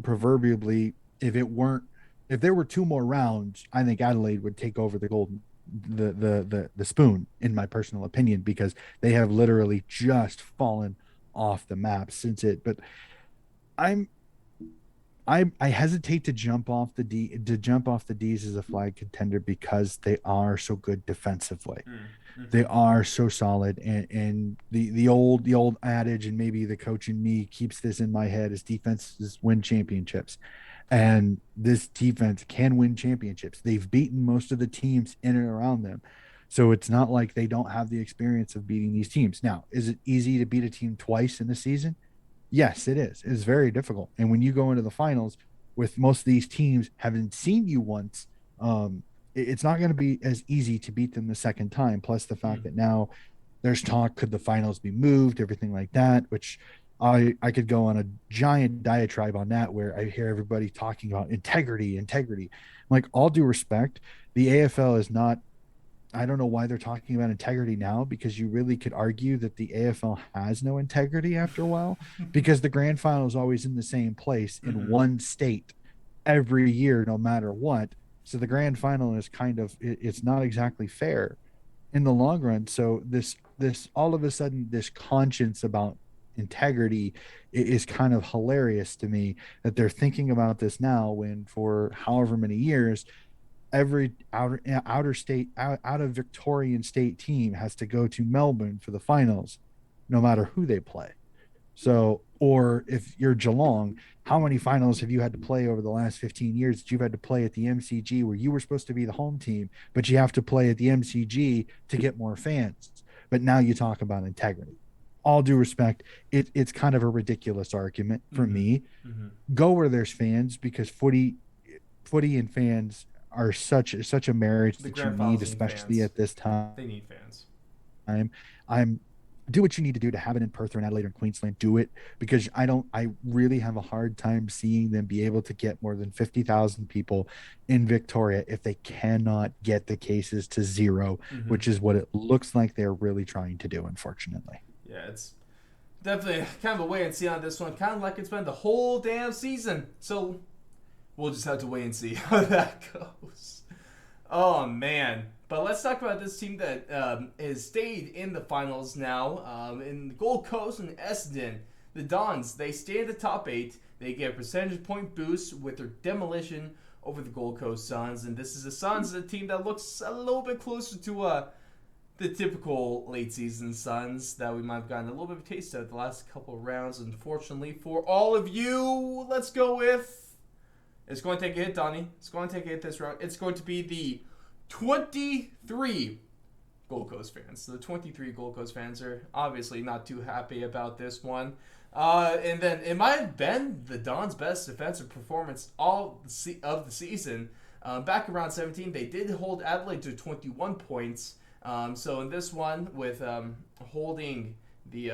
proverbially, if it weren't, if there were 2 more rounds, I think Adelaide would take over the spoon, in my personal opinion, because they have literally just fallen off the map since it. But I'm I hesitate to jump off the D's as a flag contender because they are so good defensively. They are so solid, and the old adage, and maybe the coach in me keeps this in my head, is defenses win championships. And this defense can win championships. They've beaten most of the teams in and around them. So it's not like they don't have the experience of beating these teams. Now, is it easy to beat a team twice in a season? Yes, it is. It's very difficult. And when you go into the finals with most of these teams having seen you once, it's not going to be as easy to beat them the second time. Plus the fact that now there's talk, could the finals be moved, everything like that, which I could go on a giant diatribe on that, where I hear everybody talking about integrity. Like, all due respect, the AFL is not, I don't know why they're talking about integrity now, because you really could argue that the AFL has no integrity after a while, because the grand final is always in the same place in one state every year, no matter what. So the grand final is it's not exactly fair in the long run. So this all of a sudden, this conscience about integrity is kind of hilarious to me, that they're thinking about this now, when for however many years every out of Victorian state team has to go to Melbourne for the finals, no matter who they play. So, or if you're Geelong, how many finals have you had to play over the last 15 years that you've had to play at the MCG, where you were supposed to be the home team, but you have to play at the MCG to get more fans? But now you talk about integrity. All due respect, it's kind of a ridiculous argument for me. Go where there's fans, because footy and fans are such a marriage The that you grand need, finals need especially fans. at this time. They need fans. I'm do what you need to do to have it in Perth or in Adelaide or in Queensland. Do it, because I really have a hard time seeing them be able to get more than 50,000 people in Victoria if they cannot get the cases to 0, which is what it looks like they're really trying to do, unfortunately. Yeah, it's definitely kind of a wait and see on this one. Kind of like it's been the whole damn season. So we'll just have to wait and see how that goes. Oh, man. But let's talk about this team that has stayed in the finals now. In the Gold Coast and Essendon, the Dons, they stay in the top 8. They get a percentage point boost with their demolition over the Gold Coast Suns. And this is the Suns, a team that looks a little bit closer to the typical late season Suns that we might have gotten a little bit of a taste of the last couple of rounds. Unfortunately for all of you, let's go with... It's going to take a hit, Donnie. It's going to take a hit this round. It's going to be the 23 Gold Coast fans. The 23 Gold Coast fans are obviously not too happy about this one. And then it might have been the Dons' best defensive performance of the season. Back around 17, they did hold Adelaide to 21 points. So in this one, with holding the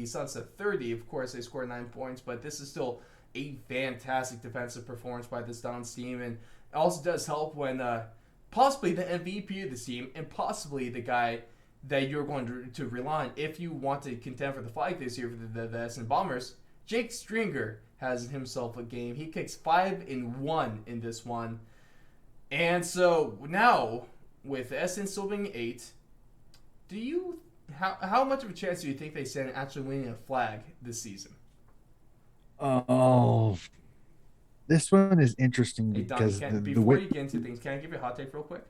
Suns at 30, of course they scored 9 points, but this is still a fantastic defensive performance by this Dons team, and it also does help when possibly the MVP of the team, and possibly the guy that you're going to rely on if you want to contend for the flag this year for the Essendon Bombers, Jake Stringer has himself a game. He kicks 5-1 in this one. And so now, with Essendon still being 8, how much of a chance do you think they stand actually winning a flag this season? Oh, this one is interesting Hey, Don, because the before way, you get into things, can I give you a hot take real quick?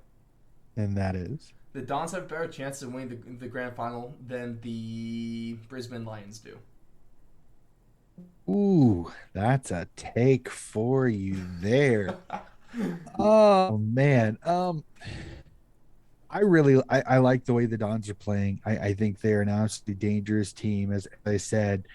and that is, The Dons have a better chance to win the grand final than the Brisbane Lions do. ooh, that's a take for you there. Oh man. I like the way the Dons are playing. I think they're an absolutely dangerous team. As I said,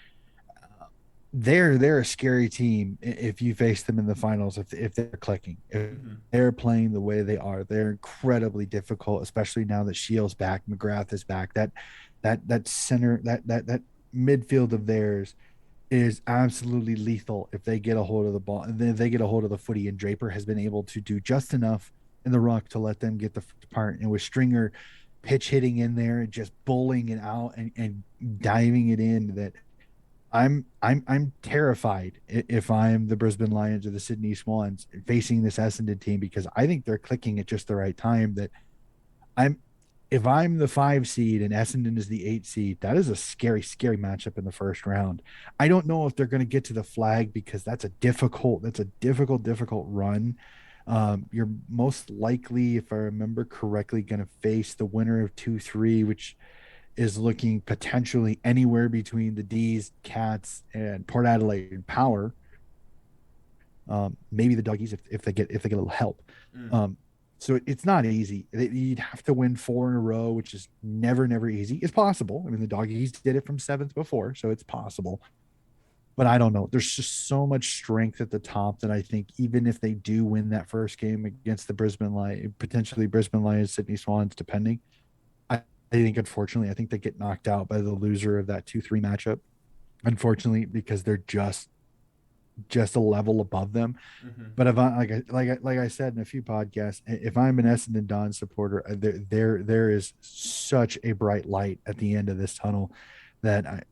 they're a scary team if you face them in the finals. If they're clicking, if Mhm. they're playing the way they are, they're incredibly difficult. Especially now that Shields back, McGrath is back. That center that midfield of theirs is absolutely lethal if they get a hold of the ball and then they get a hold of the footy. And Draper has been able to do just enough in the ruck to let them get the part. And with Stringer pitch hitting in there and just bowling it out and diving it in, that I'm terrified if I'm the Brisbane Lions or the Sydney Swans facing this Essendon team, because I think they're clicking at just the right time. That I'm if I'm the 5 seed and Essendon is the 8 seed, that is a scary, scary matchup in the first round. I don't know if they're going to get to the flag, because that's a difficult run. You're most likely, if I remember correctly, going to face the winner of 2-3, which is looking potentially anywhere between the D's, Cats, and Port Adelaide and Power. Maybe the Doggies if they get a little help. Mm. Um, so it's not easy. You'd have to win 4 in a row, which is never easy. It's possible. I mean, the Doggies did it from seventh before, so it's possible. But I don't know. There's just so much strength at the top that I think even if they do win that first game against the Brisbane Lions, potentially Brisbane Lions, Sydney Swans, depending, I think unfortunately, I think they get knocked out by the loser of that 2-3 matchup. Unfortunately, because they're just a level above them. Mhm. But if I like I said in a few podcasts, if I'm an Essendon Don supporter, there is such a bright light at the end of this tunnel that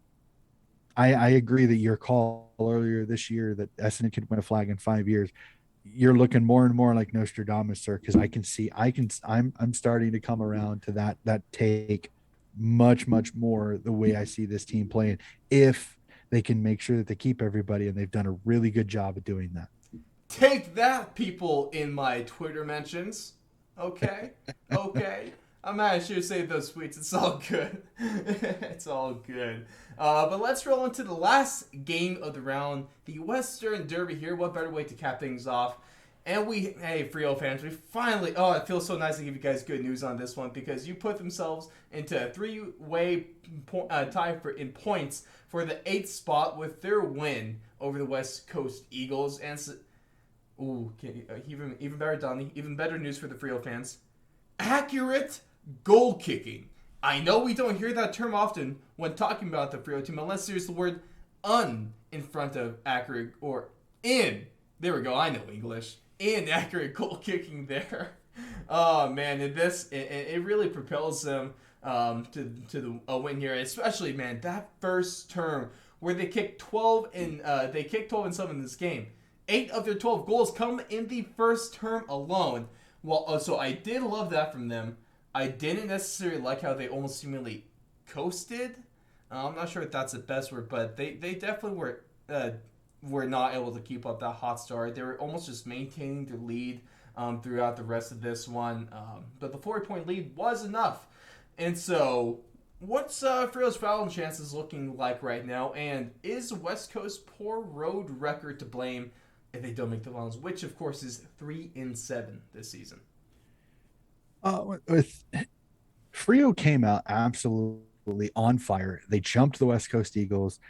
I agree that your call earlier this year that Essendon could win a flag in 5 years. You're looking more and more like Nostradamus, sir, because I'm starting to come around to that take much more the way I see this team playing, if they can make sure that they keep everybody, and they've done a really good job of doing that. Take that, people in my Twitter mentions. Okay? Okay. I'm not sure to say those tweets. It's all good. It's all good. But let's roll into the last game of the round, the Western Derby here. What better way to cap things off? And hey, Frio fans, we finally, it feels so nice to give you guys good news on this one, because you put themselves into a three-way tie in points for the 8th spot with their win over the West Coast Eagles. And ooh, even better, Donnie. Even better news for the Frio fans. Accurate goal kicking. I know we don't hear that term often when talking about the Frio team, unless there's the word "un" in front of accurate, or "in." There we go. I know English. Inaccurate goal kicking there. Oh man, and it really propels them to the win here. Especially, man, that first term where they kicked 12 and 7 in this game. 8 of their 12 goals come in the first term alone. Well, so I did love that from them. I didn't necessarily like how they almost seemingly coasted. I'm not sure if that's the best word, but they definitely were not able to keep up that hot start. They were almost just maintaining their lead throughout the rest of this one. But the 4-point lead was enough. And so, what's Frio's fouling chances looking like right now? And is West Coast's poor road record to blame if they don't make the finals, which of course is 3-7 this season? With Frio came out absolutely on fire. They jumped the West Coast Eagles.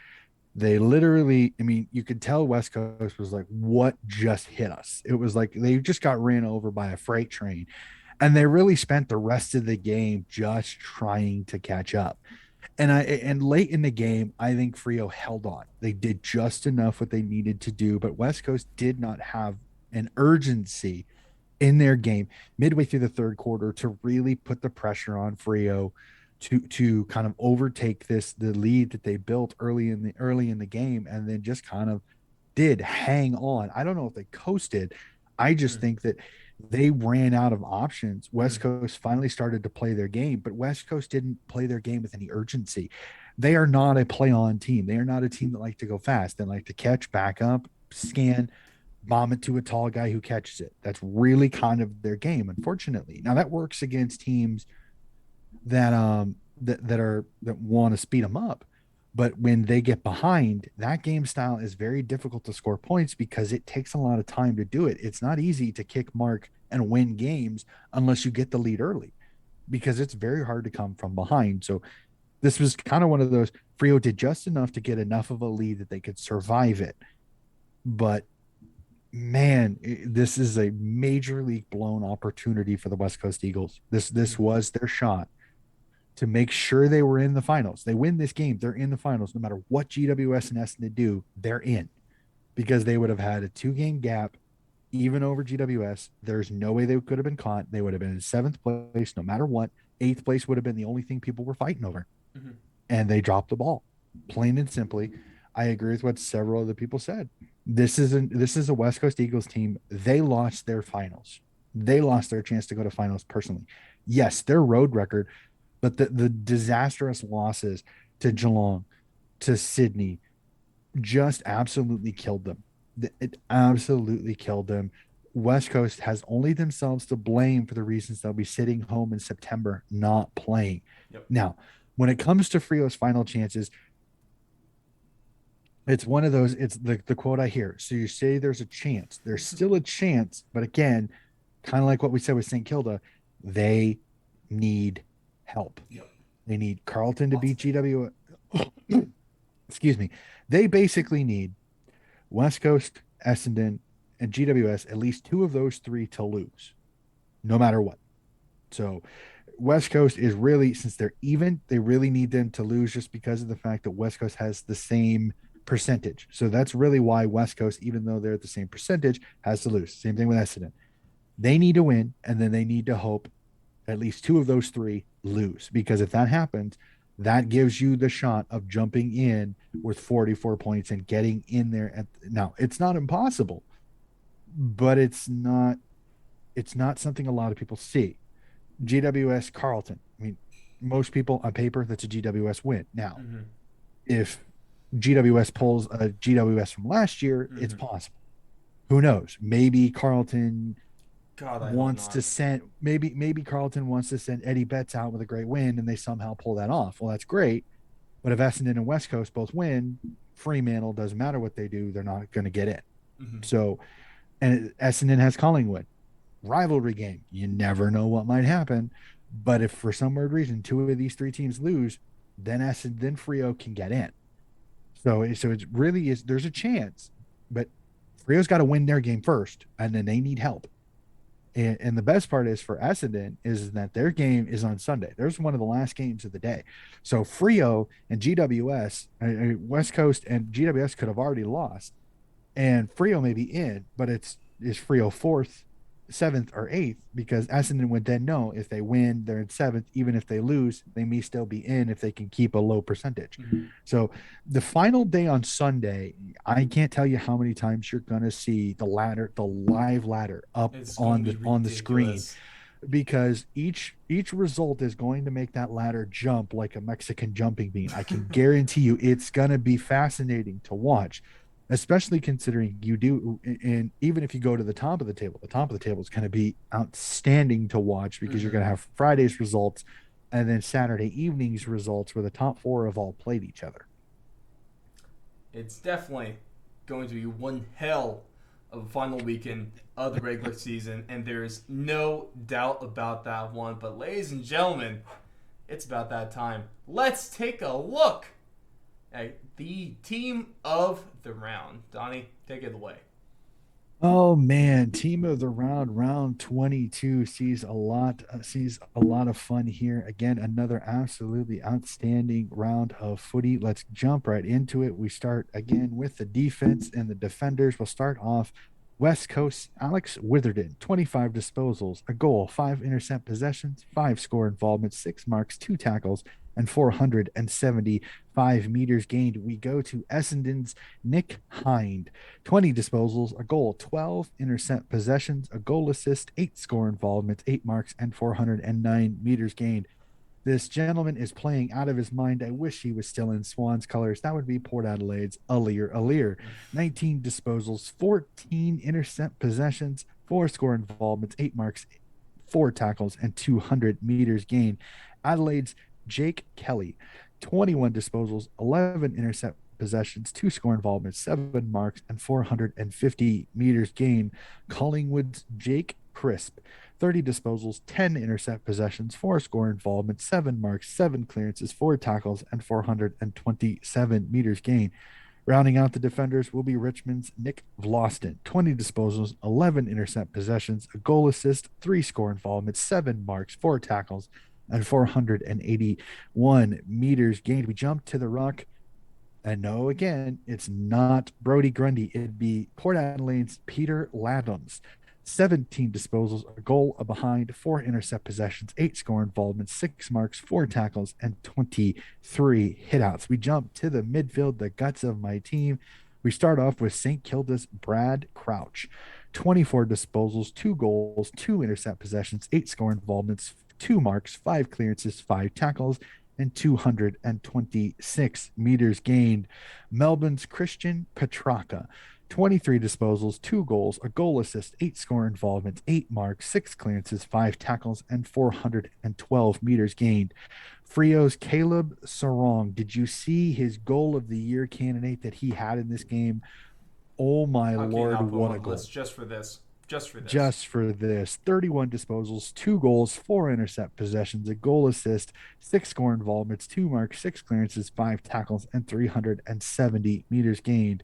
They literally, I mean, you could tell West Coast was like, what just hit us? It was like they just got ran over by a freight train. And they really spent the rest of the game just trying to catch up. And late in the game, I think Frio held on. They did just enough what they needed to do, but West Coast did not have an urgency in their game midway through the third quarter to really put the pressure on Frio to kind of overtake the lead that they built early in the game, and then just kind of did hang on. I don't know if they coasted. I just Mm, think that they ran out of options. West mm, Coast finally started to play their game, but West Coast didn't play their game with any urgency. They are not a play on team. They are not a team that like to go fast. They like to catch, back up, scan, bomb it to a tall guy who catches it. That's really kind of their game, unfortunately. Now that works against teams that want to speed them up. But when they get behind, that game style is very difficult to score points because it takes a lot of time to do it. It's not easy to kick mark and win games unless you get the lead early because it's very hard to come from behind. So this was kind of one of those. Frio did just enough to get enough of a lead that they could survive it. But man, this is a major league blown opportunity for the West Coast Eagles. This was their shot to make sure they were in the finals. They win this game, they're in the finals. No matter what GWS and Essendon do, they're in because they would have had a 2-game gap, even over GWS. There's no way they could have been caught. They would have been in 7th place no matter what. 8th place would have been the only thing people were fighting over. Mm-hmm. And they dropped the ball, plain and simply. I agree with what several other people said. This is a West Coast Eagles team. They lost their finals. They lost their chance to go to finals personally. Yes, their road record, but the disastrous losses to Geelong, to Sydney, just absolutely killed them. It absolutely killed them. West Coast has only themselves to blame for the reasons they'll be sitting home in September, not playing. Yep. Now, when it comes to Frio's final chances, it's one of those, it's the quote I hear. So you say there's a chance. There's still a chance, but again, kind of like what we said with St. Kilda, they need help. Yep. They need Carlton to beat GW. Excuse me. They basically need West Coast, Essendon, and GWS, at least 2 of those 3 to lose, no matter what. So West Coast is really, since they're even, they really need them to lose just because of the fact that West Coast has the same percentage. So that's really why West Coast, even though they're at the same percentage, has to lose. Same thing with Essendon. They need to win, and then they need to hope at least 2 of those 3 lose, because if that happens, that gives you the shot of jumping in with 44 points and getting in there. Now, it's not impossible, but it's not something a lot of people see. GWS Carlton. I mean, most people on paper, that's a GWS win. Now, if GWS pulls a GWS from last year, it's possible. Who knows? Maybe Carlton wants to send maybe Carlton wants to send Eddie Betts out with a great win and they somehow pull that off. Well, that's great. But if Essendon and West Coast both win, Fremantle, doesn't matter what they do, they're not going to get in. So, and Essendon has Collingwood. Rivalry game. You never know what might happen. But if for some weird reason 2 of these 3 teams lose, then Essendon, Freo can get in. So it really is, there's a chance, but Frio's got to win their game first, and then they need help. And the best part is for Essendon is that their game is on Sunday. There's one of the last games of the day. So Freo and GWS, West Coast and GWS could have already lost, and Freo may be in, but is Freo 4th, 7th, or 8th, because Essendon would then know if they win, they're in 7th. Even if they lose, they may still be in if they can keep a low percentage. So the final day on Sunday, I can't tell you how many times you're going to see the live ladder up on the screen, because each result is going to make that ladder jump like a Mexican jumping bean. I can guarantee you it's going to be fascinating to watch, especially considering you do. And even if you go to the top of the table is going to be outstanding to watch, because you're going to have Friday's results and then Saturday evening's results where the top 4 have all played each other. It's definitely going to be one hell of a final weekend of the regular season, and there's no doubt about that one. But ladies and gentlemen, it's about that time. Let's take a look at the team of the round. Donnie, take it away. Oh man, team of the round 22 sees a lot of fun here. Again, another absolutely outstanding round of footy. Let's jump right into it. We start again with the defense and the defenders. We'll start off West Coast, Alex Witherden, 25 disposals, a goal, 5 intercept possessions, 5 score involvements, 6 marks, 2 tackles, and 475 meters gained. We go to Essendon's Nick Hind, 20 disposals, a goal, 12 intercept possessions, a goal assist, 8 score involvements, 8 marks, and 409 meters gained. This gentleman is playing out of his mind. I wish he was still in Swans colors. That would be Port Adelaide's Aliir. 19 disposals, 14 intercept possessions, 4 score involvements, 8 marks, 4 tackles, and 200 meters gained. Adelaide's Jake Kelly, 21 disposals, 11 intercept possessions, 2 score involvements, 7 marks, and 450 meters gained. Collingwood's Jake Crisp, 30 disposals, 10 intercept possessions, 4 score involvements, 7 marks, 7 clearances, 4 tackles, and 427 meters gained. Rounding out the defenders will be Richmond's Nick Vlosten, 20 disposals, 11 intercept possessions, a goal assist, 3 score involvements, 7 marks, 4 tackles, and 481 meters gained. We jump to the ruck. And no, again, it's not Brody Grundy. It'd be Port Adelaide's Peter Ladhams. 17 disposals, a goal, a behind, 4 intercept possessions, 8 score involvements, 6 marks, 4 tackles, and 23 hitouts. We jump to the midfield, the guts of my team. We start off with St. Kilda's Brad Crouch. 24 disposals, 2 goals, 2 intercept possessions, 8 score involvements, 2 marks, 5 clearances, 5 tackles, and 226 meters gained. Melbourne's Christian Petrarca. 23 disposals, 2 goals, a goal assist, 8 score involvements, 8 marks, 6 clearances, 5 tackles, and 412 meters gained. Frio's Caleb Sarong. Did you see his goal of the year candidate that he had in this game? Oh my Lord, what a goal. Just for this. Just for this. 31 disposals, 2 goals, 4 intercept possessions, a goal assist, 6 score involvements, 2 marks, 6 clearances, 5 tackles, and 370 meters gained.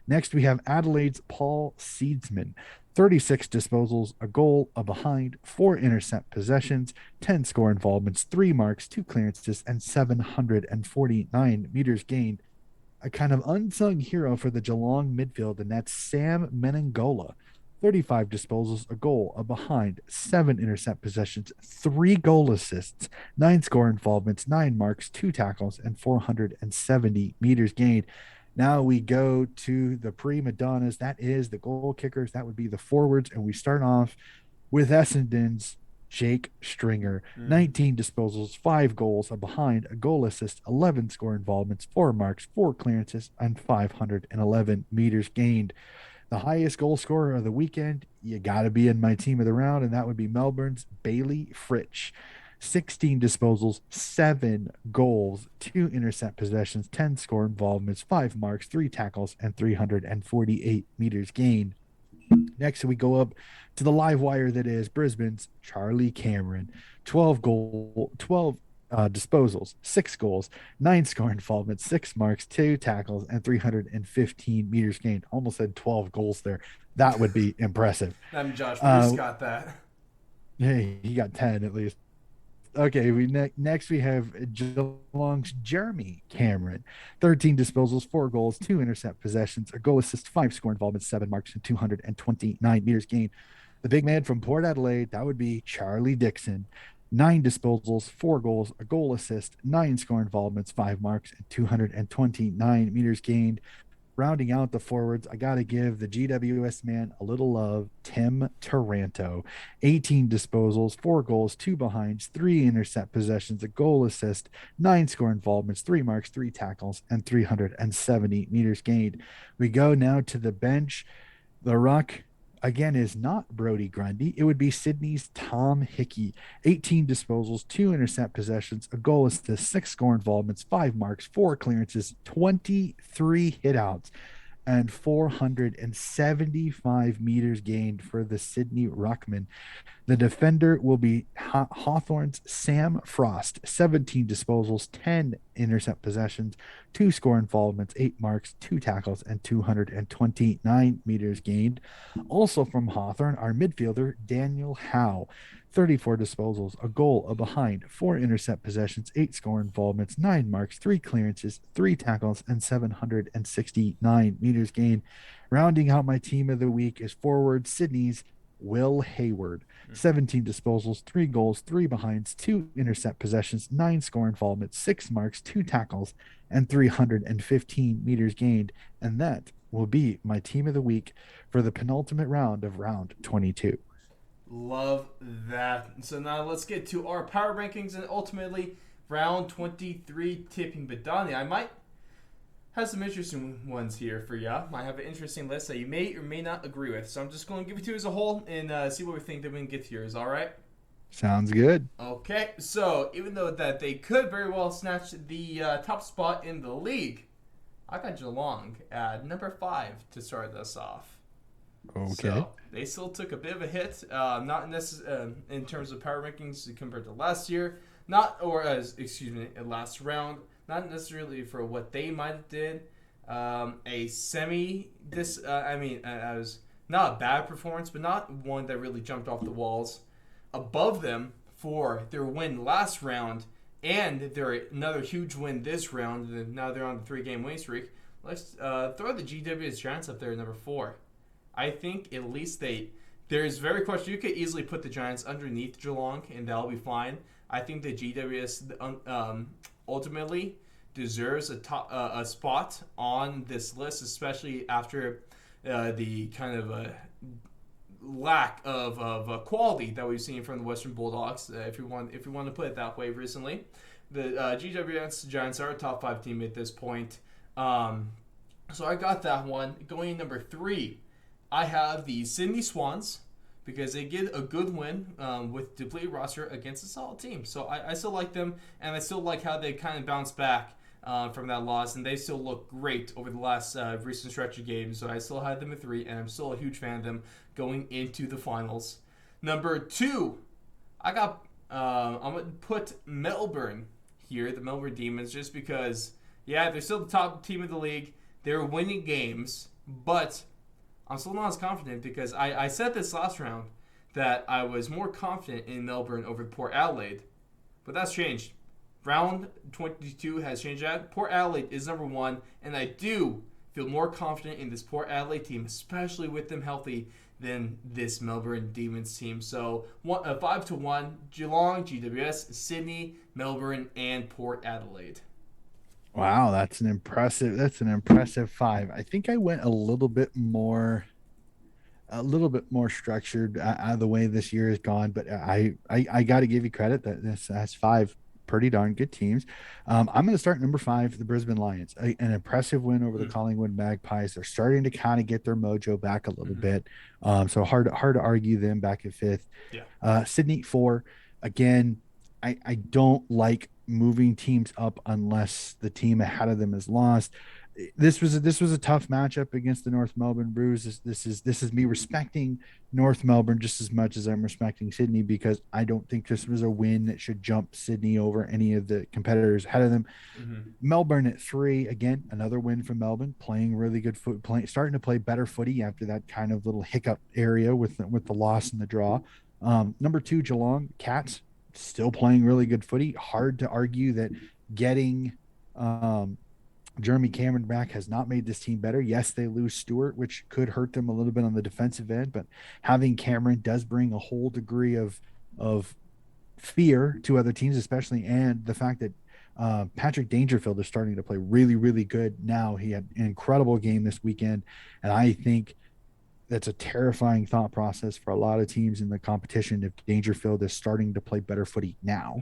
Next, we have Adelaide's Paul Seedsman. 36 disposals, a goal, a behind, 4 intercept possessions, 10 score involvements, 3 marks, 2 clearances, and 749 meters gained. A kind of unsung hero for the Geelong midfield, and that's Sam Menengola. 35 disposals, a goal, a behind, 7 intercept possessions, 3 goal assists, 9 score involvements, 9 marks, 2 tackles, and 470 meters gained. Now we go to the prima donnas. That is the goal kickers. That would be the forwards. And we start off with Essendon's Jake Stringer. 19 disposals, 5 goals, a behind, a goal assist, 11 score involvements, 4 marks, 4 clearances, and 511 meters gained. The highest goal scorer of the weekend, you got to be in my team of the round, and that would be Melbourne's Bailey Fritsch. 16 disposals, 7 goals, 2 intercept possessions, 10 score involvements, 5 marks, 3 tackles, and 348 meters gained. Next, we go up to the live wire that is Brisbane's Charlie Cameron. 12 disposals, 6 goals, 9 score involvements, 6 marks, 2 tackles, and 315 meters gained. Almost said 12 goals there. That would be impressive. Josh Bruce got that. Hey, he got 10 at least. Okay, next we have Geelong's Jeremy Cameron. 13 disposals, 4 goals, 2 intercept possessions, a goal assist, 5 score involvements, 7 marks, and 229 meters gained. The big man from Port Adelaide, that would be Charlie Dixon. 9 disposals, 4 goals, a goal assist, 9 score involvements, 5 marks, and 229 meters gained. Rounding out the forwards, I got to give the GWS man a little love, Tim Taranto. 18 disposals, 4 goals, 2 behinds, 3 intercept possessions, a goal assist, 9 score involvements, 3 marks, 3 tackles, and 370 meters gained. We go now to the bench. The ruck, again, is not Brody Grundy. It would be Sydney's Tom Hickey. 18 disposals, 2 intercept possessions, a goal assist, 6 score involvements, 5 marks, 4 clearances, 23 hitouts, and 475 meters gained for the Sydney Ruckman. The defender will be Hawthorn's Sam Frost. 17 disposals, 10 intercept possessions, 2 score involvements, 8 marks, 2 tackles, and 229 meters gained. Also from Hawthorn, our midfielder, Daniel Howe. 34 disposals, a goal, a behind, 4 intercept possessions, 8 score involvements, 9 marks, 3 clearances, 3 tackles, and 769 meters gained. Rounding out my team of the week is forward Sydney's Will Hayward. 17 disposals, 3 goals, 3 behinds, 2 intercept possessions, 9 score involvements, 6 marks, 2 tackles, and 315 meters gained. And that will be my team of the week for the penultimate round of round 22. Love that. So now let's get to our power rankings and ultimately round 23 tipping. But Donnie, I might have some interesting ones here for you. I have an interesting list that you may or may not agree with. So I'm just going to give it to you as a whole and see what we think that we can get here. Is all right? Sounds good. Okay, so even though that they could very well snatch the top spot in the league, I got Geelong at number 5 to start this off. Okay. So they still took a bit of a hit, not in terms of power rankings compared to last year, last round. Not necessarily for what they might have did. A semi. I was not a bad performance, but not one that really jumped off the walls. Above them for their win last round and their another huge win this round. And now they're on the 3-game winning streak. Let's throw the GWS Giants up there at number 4. I think at least there's very question. You could easily put the Giants underneath Geelong and that'll be fine. I think the GWS ultimately deserves a spot on this list, especially after the kind of lack of quality that we've seen from the Western Bulldogs, if you want to put it that way. Recently, the GWS Giants are a top 5 team at this point. So I got that one. Going in number 3, I have the Sydney Swans because they get a good win with depleted roster against a solid team. So I still like them, and I still like how they kind of bounce back from that loss, and they still look great over the last recent stretch of games. So I still had them at 3, and I'm still a huge fan of them going into the finals. Number 2, I'm gonna put Melbourne here, the Melbourne Demons, just because they're still the top team of the league. They're winning games, but I'm still not as confident because I said this last round that I was more confident in Melbourne over Port Adelaide, but that's changed. Round 22 has changed that. Port Adelaide is number 1, and I do feel more confident in this Port Adelaide team, especially with them healthy, than this Melbourne Demons team. So 5-1, Geelong, GWS, Sydney, Melbourne, and Port Adelaide. Wow, that's an impressive 5. I think I went a little bit more structured out of the way this year has gone, but I got to give you credit that that's 5 pretty darn good teams. I'm going to start number 5, the Brisbane Lions. An impressive win over the Collingwood Magpies. They're starting to kind of get their mojo back a little bit. So hard to argue them back at 5th. Yeah. Sydney 4. Again, I don't like moving teams up unless the team ahead of them is lost. This was a tough matchup against the North Melbourne Brews. This is me respecting North Melbourne just as much as I'm respecting Sydney, because I don't think this was a win that should jump Sydney over any of the competitors ahead of them. Melbourne at 3, again, another win from Melbourne, playing really good starting to play better footy after that kind of little hiccup area with the loss and the draw. Number 2, Geelong Cats, still playing really good footy. Hard to argue that getting Jeremy Cameron back has not made this team better. Yes, they lose Stewart, which could hurt them a little bit on the defensive end, but having Cameron does bring a whole degree of fear to other teams, especially, and the fact that Patrick Dangerfield is starting to play really, really good now. He had an incredible game this weekend, and I think that's a terrifying thought process for a lot of teams in the competition if Dangerfield is starting to play better footy now.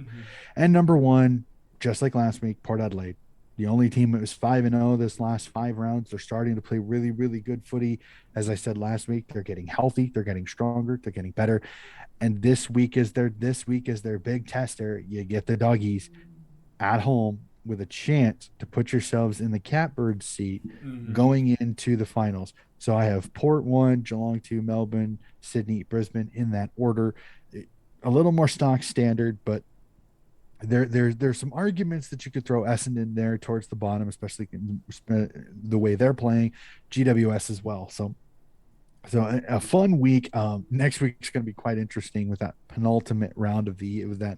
And number 1, just like last week, Port Adelaide. The only team that was 5-0 this last 5 rounds. They're starting to play really, really good footy. As I said last week, they're getting healthy, they're getting stronger, they're getting better. And this week is their big tester. You get the Doggies at home with a chance to put yourselves in the catbird seat going into the finals. So I have Port 1, Geelong 2, Melbourne, Sydney, Brisbane in that order. A little more stock standard, but there's some arguments that you could throw Essendon there towards the bottom, especially the way they're playing, GWS as well. So a fun week. Next week's going to be quite interesting with that penultimate round of that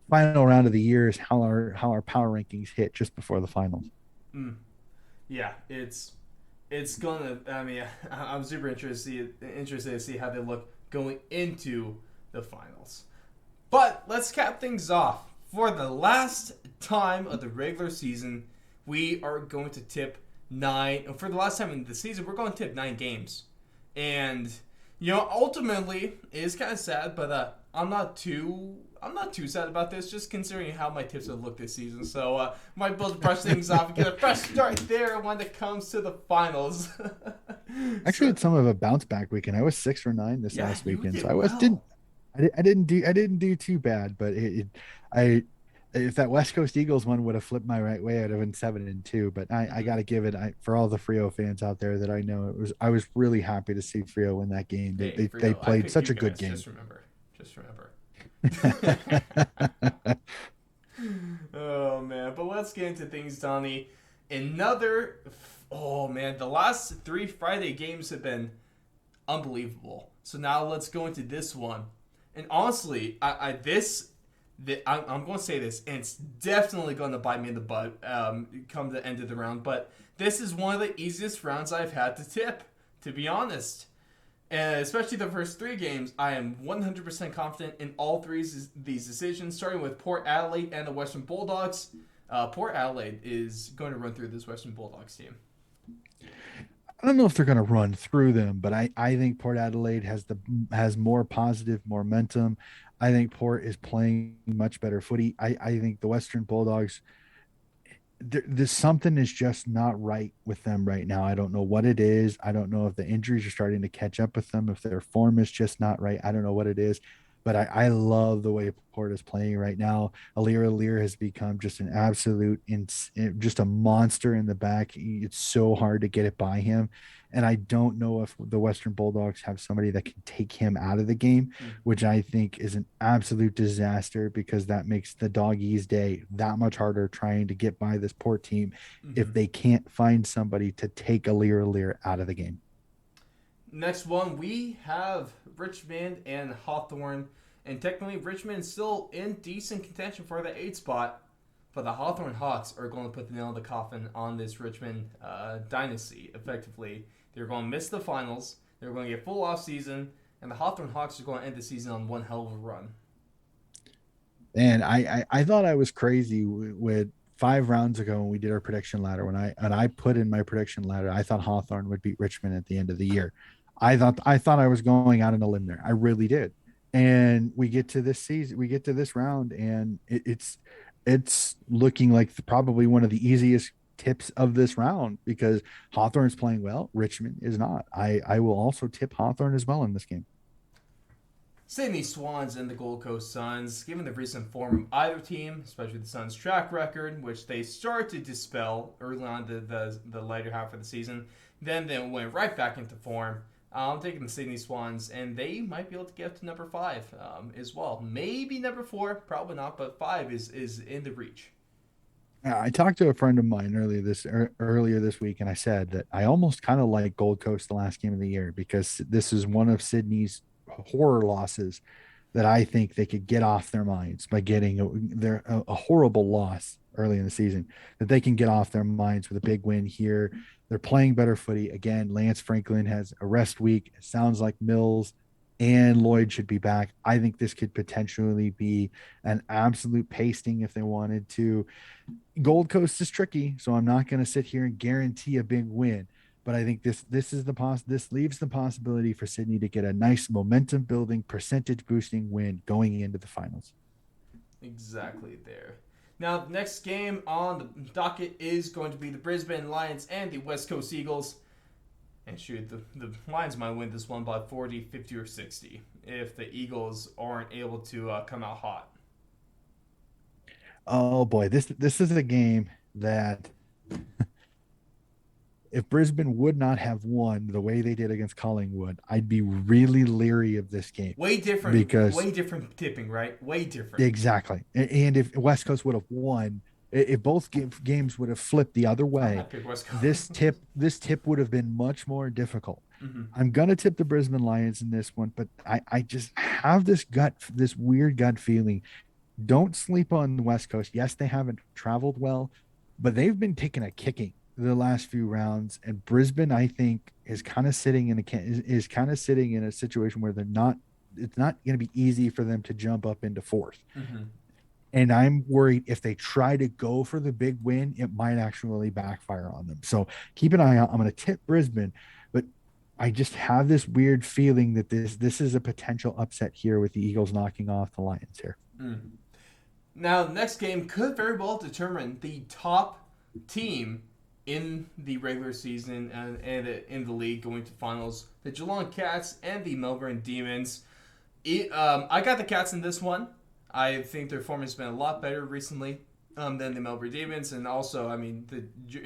final round of the year is how our power rankings hit just before the finals. Yeah, it's gonna. I mean, I'm super interested to see how they look going into the finals. But let's cap things off. For the last time of the regular season, we are going to tip 9. For the last time in the season, we're going to tip 9 games. And, ultimately, it is kind of sad, but I'm not too sad about this, just considering how my tips have looked this season. So, might be able to brush things off and get a fresh start there when it comes to the finals. Actually, it's some of a bounce back weekend. I was 6 for 9 this last weekend, so I didn't do too bad, but I if that West Coast Eagles one would have flipped my right way, I'd have been 7-2. But I got to give it for all the Frio fans out there that I know, I was really happy to see Frio win that game. They Hey, they, for they real, I played picked such you a good guys. game. Just remember. Oh man, but let's get into things, Donnie. Another, oh man, the last three Friday games have been unbelievable. So now let's go into this one. And honestly, I'm going to say this, and it's definitely going to bite me in the butt come the end of the round. But this is one of the easiest rounds I've had to tip, to be honest. And especially the first three games, I am 100% confident in all three of these decisions, starting with Port Adelaide and the Western Bulldogs. Port Adelaide is going to run through this Western Bulldogs team. I don't know if they're going to run through them, but I think Port Adelaide has more positive momentum. I think Port is playing much better footy. I think the Western Bulldogs, there's something is just not right with them right now. I don't know what it is. I don't know if the injuries are starting to catch up with them, if their form is just not right. I don't know what it is, but I love the way Port is playing right now. Alir has become just an absolute, just a monster in the back. It's so hard to get it by him. And I don't know if the Western Bulldogs have somebody that can take him out of the game, which I think is an absolute disaster because that makes the Doggies' day that much harder trying to get by this Port team if they can't find somebody to take Alir out of the game. Next one, we have Richmond and Hawthorn. And technically, Richmond is still in decent contention for the 8th spot. But the Hawthorn Hawks are going to put the nail in the coffin on this Richmond dynasty, effectively. They're going to miss the finals. They're going to get full off season. And the Hawthorn Hawks are going to end the season on one hell of a run. And I thought I was crazy with 5 rounds ago when we did our prediction ladder. When I put in my prediction ladder, I thought Hawthorn would beat Richmond at the end of the year. I thought I was going out on a limb there. I really did. And we get to this season, we get to this round, and it's looking like probably one of the easiest tips of this round because Hawthorn's playing well, Richmond is not. I will also tip Hawthorn as well in this game. Sydney Swans and the Gold Coast Suns, given the recent form of either team, especially the Suns' track record, which they started to dispel early on the later half of the season, then they went right back into form. I'm taking the Sydney Swans, and they might be able to get up to number 5 as well. Maybe number 4, probably not, but 5 is in the reach. I talked to a friend of mine earlier this week, and I said that I almost kind of like Gold Coast the last game of the year because this is one of Sydney's horror losses that I think they could get off their minds by getting a horrible loss early in the season, that they can get off their minds with a big win here. They're playing better footy. Again, Lance Franklin has a rest week. It sounds like Mills and Lloyd should be back. I think this could potentially be an absolute pasting if they wanted to. Gold Coast is tricky, so I'm not going to sit here and guarantee a big win. But I think this leaves the possibility for Sydney to get a nice momentum building, percentage boosting win going into the finals. Exactly there. Now, the next game on the docket is going to be the Brisbane Lions and the West Coast Eagles. And shoot, the Lions might win this one by 40, 50, or 60 if the Eagles aren't able to come out hot. Oh boy, this is a game that if Brisbane would not have won the way they did against Collingwood, I'd be really leery of this game. Way different tipping, right? Way different. Exactly. And if West Coast would have won, if both games would have flipped the other way, this tip would have been much more difficult. Mm-hmm. I'm gonna tip the Brisbane Lions in this one, but I just have this weird gut feeling. Don't sleep on the West Coast. Yes, they haven't traveled well, but they've been taking a kicking the last few rounds. And Brisbane, I think, is kind of sitting in a situation where it's not going to be easy for them to jump up into 4th. Mm-hmm. And I'm worried if they try to go for the big win, it might actually backfire on them. So keep an eye out. I'm going to tip Brisbane, but I just have this weird feeling that this is a potential upset here with the Eagles knocking off the Lions here. Mm. Now, the next game could very well determine the top team in the regular season and in the league going to finals. The Geelong Cats and the Melbourne Demons. I got the Cats in this one. I think their form has been a lot better recently than the Melbourne Demons, and also, I mean,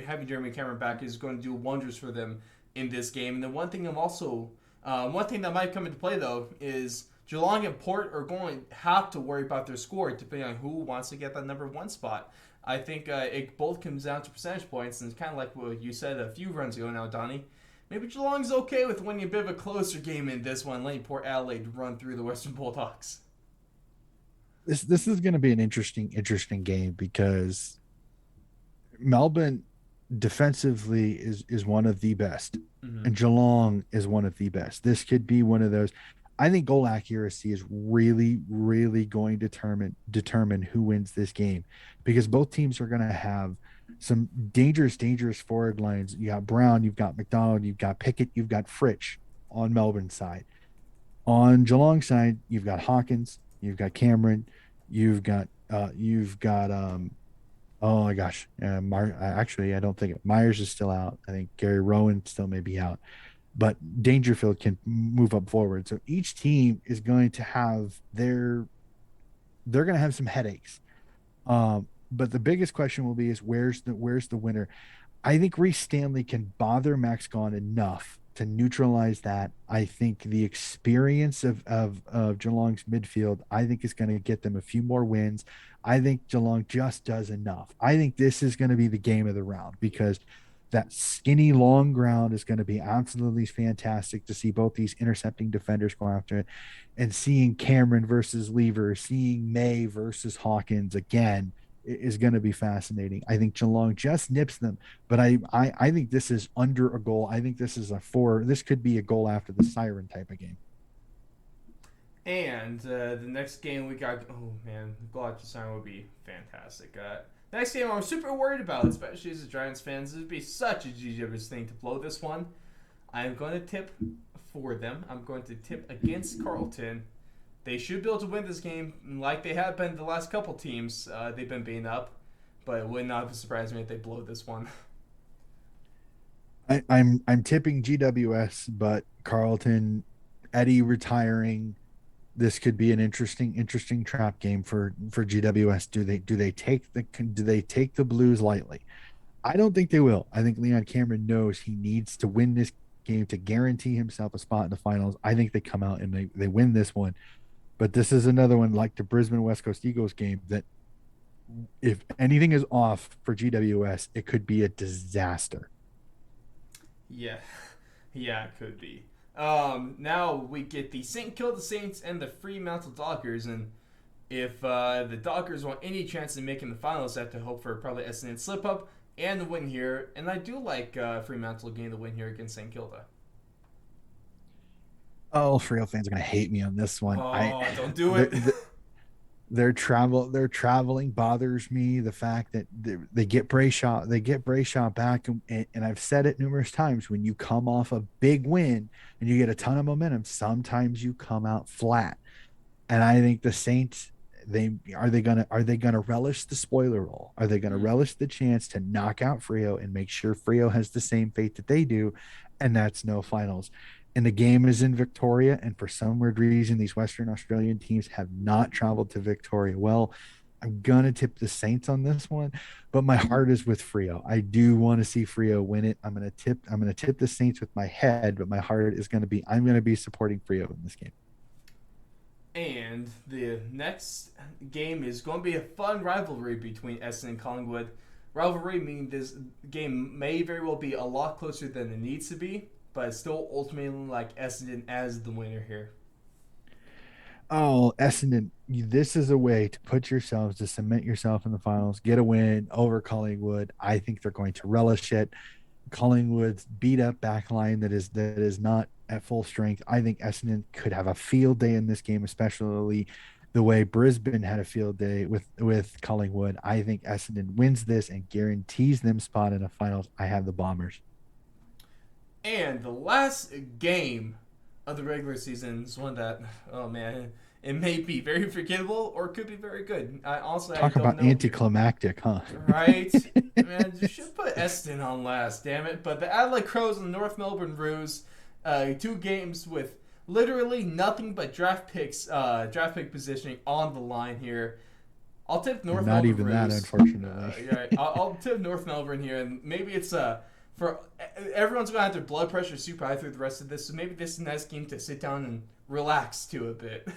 having Jeremy Cameron back is going to do wonders for them in this game. And then one thing that might come into play though is Geelong and Port are going to have to worry about their score depending on who wants to get that number one spot. I think it both comes down to percentage points, and it's kind of like what you said a few runs ago now, Donnie. Maybe Geelong's okay with winning a bit of a closer game in this one, letting Port Adelaide run through the Western Bulldogs. This is going to be an interesting game because Melbourne defensively is one of the best, and Geelong is one of the best. This could be one of those. I think goal accuracy is really, really going to determine who wins this game, because both teams are going to have some dangerous forward lines. You got Brown, you've got McDonald, you've got Pickett, you've got Fritsch on Melbourne side. On Geelong side, you've got Hawkins, you've got Cameron, you've got oh my gosh, actually I don't think Myers is still out. I think Gary Rowan still may be out, but Dangerfield can move up forward. So each team is going to have they're going to have some headaches. But the biggest question will be is where's the winner? I think Reece Stanley can bother Max Gawn enough to neutralize that. I think the experience of Geelong's midfield, I think, is going to get them a few more wins. I think Geelong just does enough. I think this is going to be the game of the round, because that skinny long ground is going to be absolutely fantastic to see both these intercepting defenders go after it, and seeing Cameron versus Lever, seeing May versus Hawkins again is going to be fascinating. I think Geelong just nips them, but I think this is under a goal. I think this is this could be a goal after the siren type of game. And the next game we got, oh man, the goal after siren would be fantastic. Next game I'm super worried about, especially as a Giants fans. It would be such a GW's thing to blow this one. I'm going to tip for them. I'm going to tip against Carlton. They should be able to win this game like they have been the last couple teams. They've been beaten up, but it would not surprise me if they blow this one. I'm tipping GWS, but Carlton, Eddie retiring, this could be an interesting trap game for GWS. Do they take the Blues lightly? I don't think they will. I think Leon Cameron knows he needs to win this game to guarantee himself a spot in the finals. I think they come out and they win this one. But this is another one like the Brisbane West Coast Eagles game that if anything is off for GWS, it could be a disaster. Yeah, it could be. Now we get the St. Kilda Saints and the Fremantle Dockers, and if the Dockers want any chance of making the finals, they have to hope for probably Essendon slip-up and the win here. And I do like Fremantle getting the win here against St. Kilda. Oh, Freo fans are going to hate me on this one. Don't do it. Their traveling bothers me. The fact that they get Brayshaw back, and I've said it numerous times. When you come off a big win and you get a ton of momentum, sometimes you come out flat. And I think the Saints, are they gonna relish the spoiler role? Are they gonna relish the chance to knock out Freo and make sure Freo has the same fate that they do, and that's no finals? And the game is in Victoria, and for some weird reason, these Western Australian teams have not traveled to Victoria. Well, I'm gonna tip the Saints on this one, but my heart is with Freo. I do want to see Freo win it. I'm gonna tip the Saints with my head, but my heart is I'm gonna be supporting Freo in this game. And the next game is going to be a fun rivalry between Essendon and Collingwood. Rivalry meaning this game may very well be a lot closer than it needs to be, but still ultimately like Essendon as the winner here. Oh, Essendon, this is a way to to cement yourself in the finals, get a win over Collingwood. I think they're going to relish it. Collingwood's beat up back line that is not at full strength. I think Essendon could have a field day in this game, especially the way Brisbane had a field day with Collingwood. I think Essendon wins this and guarantees them spot in the finals. I have the Bombers. And the last game of the regular season is one that, oh man, it may be very forgettable or it could be very good. Talk about anticlimactic, huh? Right? Man, you should put Essendon on last, damn it. But the Adelaide Crows and the North Melbourne Roos, 2 games with literally nothing but draft pick positioning on the line here. I'll tip North Not Melbourne even that, Roos. unfortunately. Right. I'll tip North Melbourne here, and maybe it's for everyone's gonna have their blood pressure super high through the rest of this, so maybe this is a nice game to sit down and relax to a bit.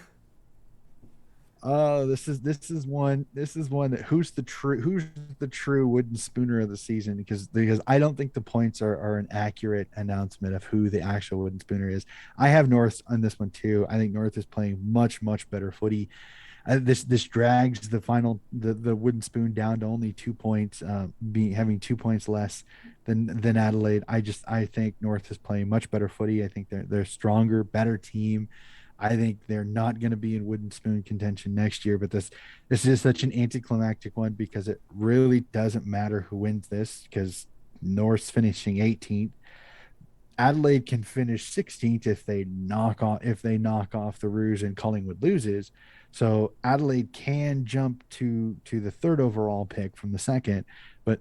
Oh, this is one that who's the true wooden spooner of the season, because I don't think the points are an accurate announcement of who the actual wooden spooner is. I have North on this one too. I think North is playing much better footy. This drags the wooden spoon down to only 2 points, having 2 points less than Adelaide. I think North is playing much better footy. I think they're stronger, better team. I think they're not going to be in wooden spoon contention next year. But this is such an anticlimactic one, because it really doesn't matter who wins this, because North's finishing 18th. Adelaide can finish 16th if they knock off the Roos and Collingwood loses. So Adelaide can jump to the third overall pick from the second, but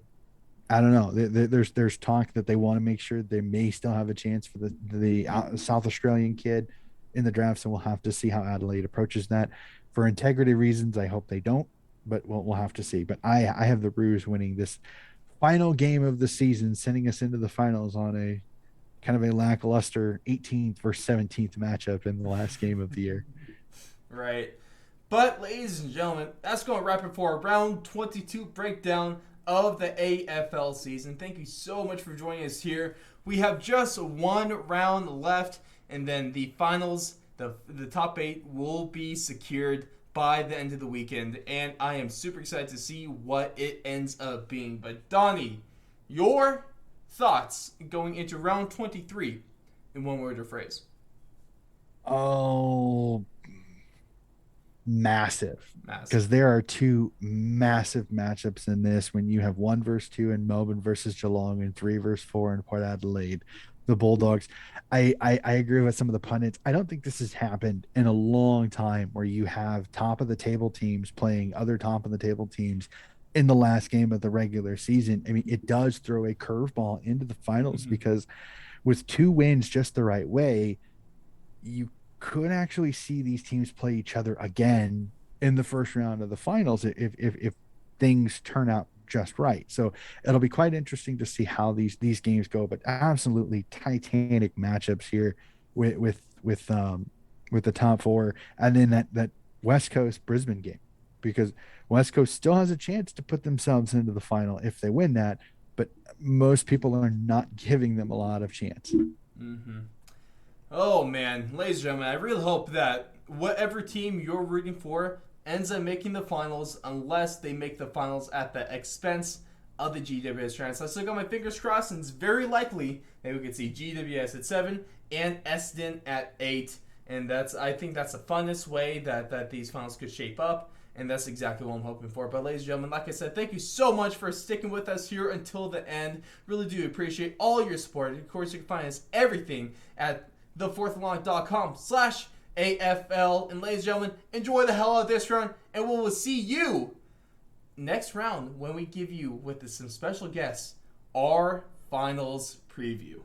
I don't know. There's talk that they want to make sure they may still have a chance for the South Australian kid in the draft. So we'll have to see how Adelaide approaches that. For integrity reasons, I hope they don't, but we'll have to see. But I have the Roos winning this final game of the season, sending us into the finals on a kind of a lackluster 18th versus 17th matchup in the last game of the year. Right. But, ladies and gentlemen, that's going to wrap it for our round 22 breakdown of the AFL season. Thank you so much for joining us here. We have just one round left, and then the finals, the top 8, will be secured by the end of the weekend, and I am super excited to see what it ends up being. But, Donnie, your thoughts going into round 23 in one word or phrase? Oh, massive. Because there are two massive matchups in this, when you have 1 versus 2 in Melbourne versus Geelong and 3 versus 4 in Port Adelaide. The Bulldogs. I agree with some of the pundits. I don't think this has happened in a long time, where you have top of the table teams playing other top of the table teams in the last game of the regular season. I mean, it does throw a curveball into the finals, because with 2 wins just the right way, you could actually see these teams play each other again in the first round of the finals if things turn out just right. So it'll be quite interesting to see how these games go. But absolutely titanic matchups here with the top 4, and then that West Coast Brisbane game, because West Coast still has a chance to put themselves into the final if they win that, but most people are not giving them a lot of chance. Oh man, ladies and gentlemen, I really hope that whatever team you're rooting for ends up making the finals, unless they make the finals at the expense of the GWS Giants. I still got my fingers crossed, and it's very likely that we could see GWS at 7 and Essendon at 8. And I think that's the funnest way that these finals could shape up. And that's exactly what I'm hoping for. But ladies and gentlemen, like I said, thank you so much for sticking with us here until the end. Really do appreciate all your support. Of course, you can find us everything at thefourthlong.com/AFL. And ladies and gentlemen, enjoy the hell out of this round. And we will see you next round when we give you, with some special guests, our finals preview.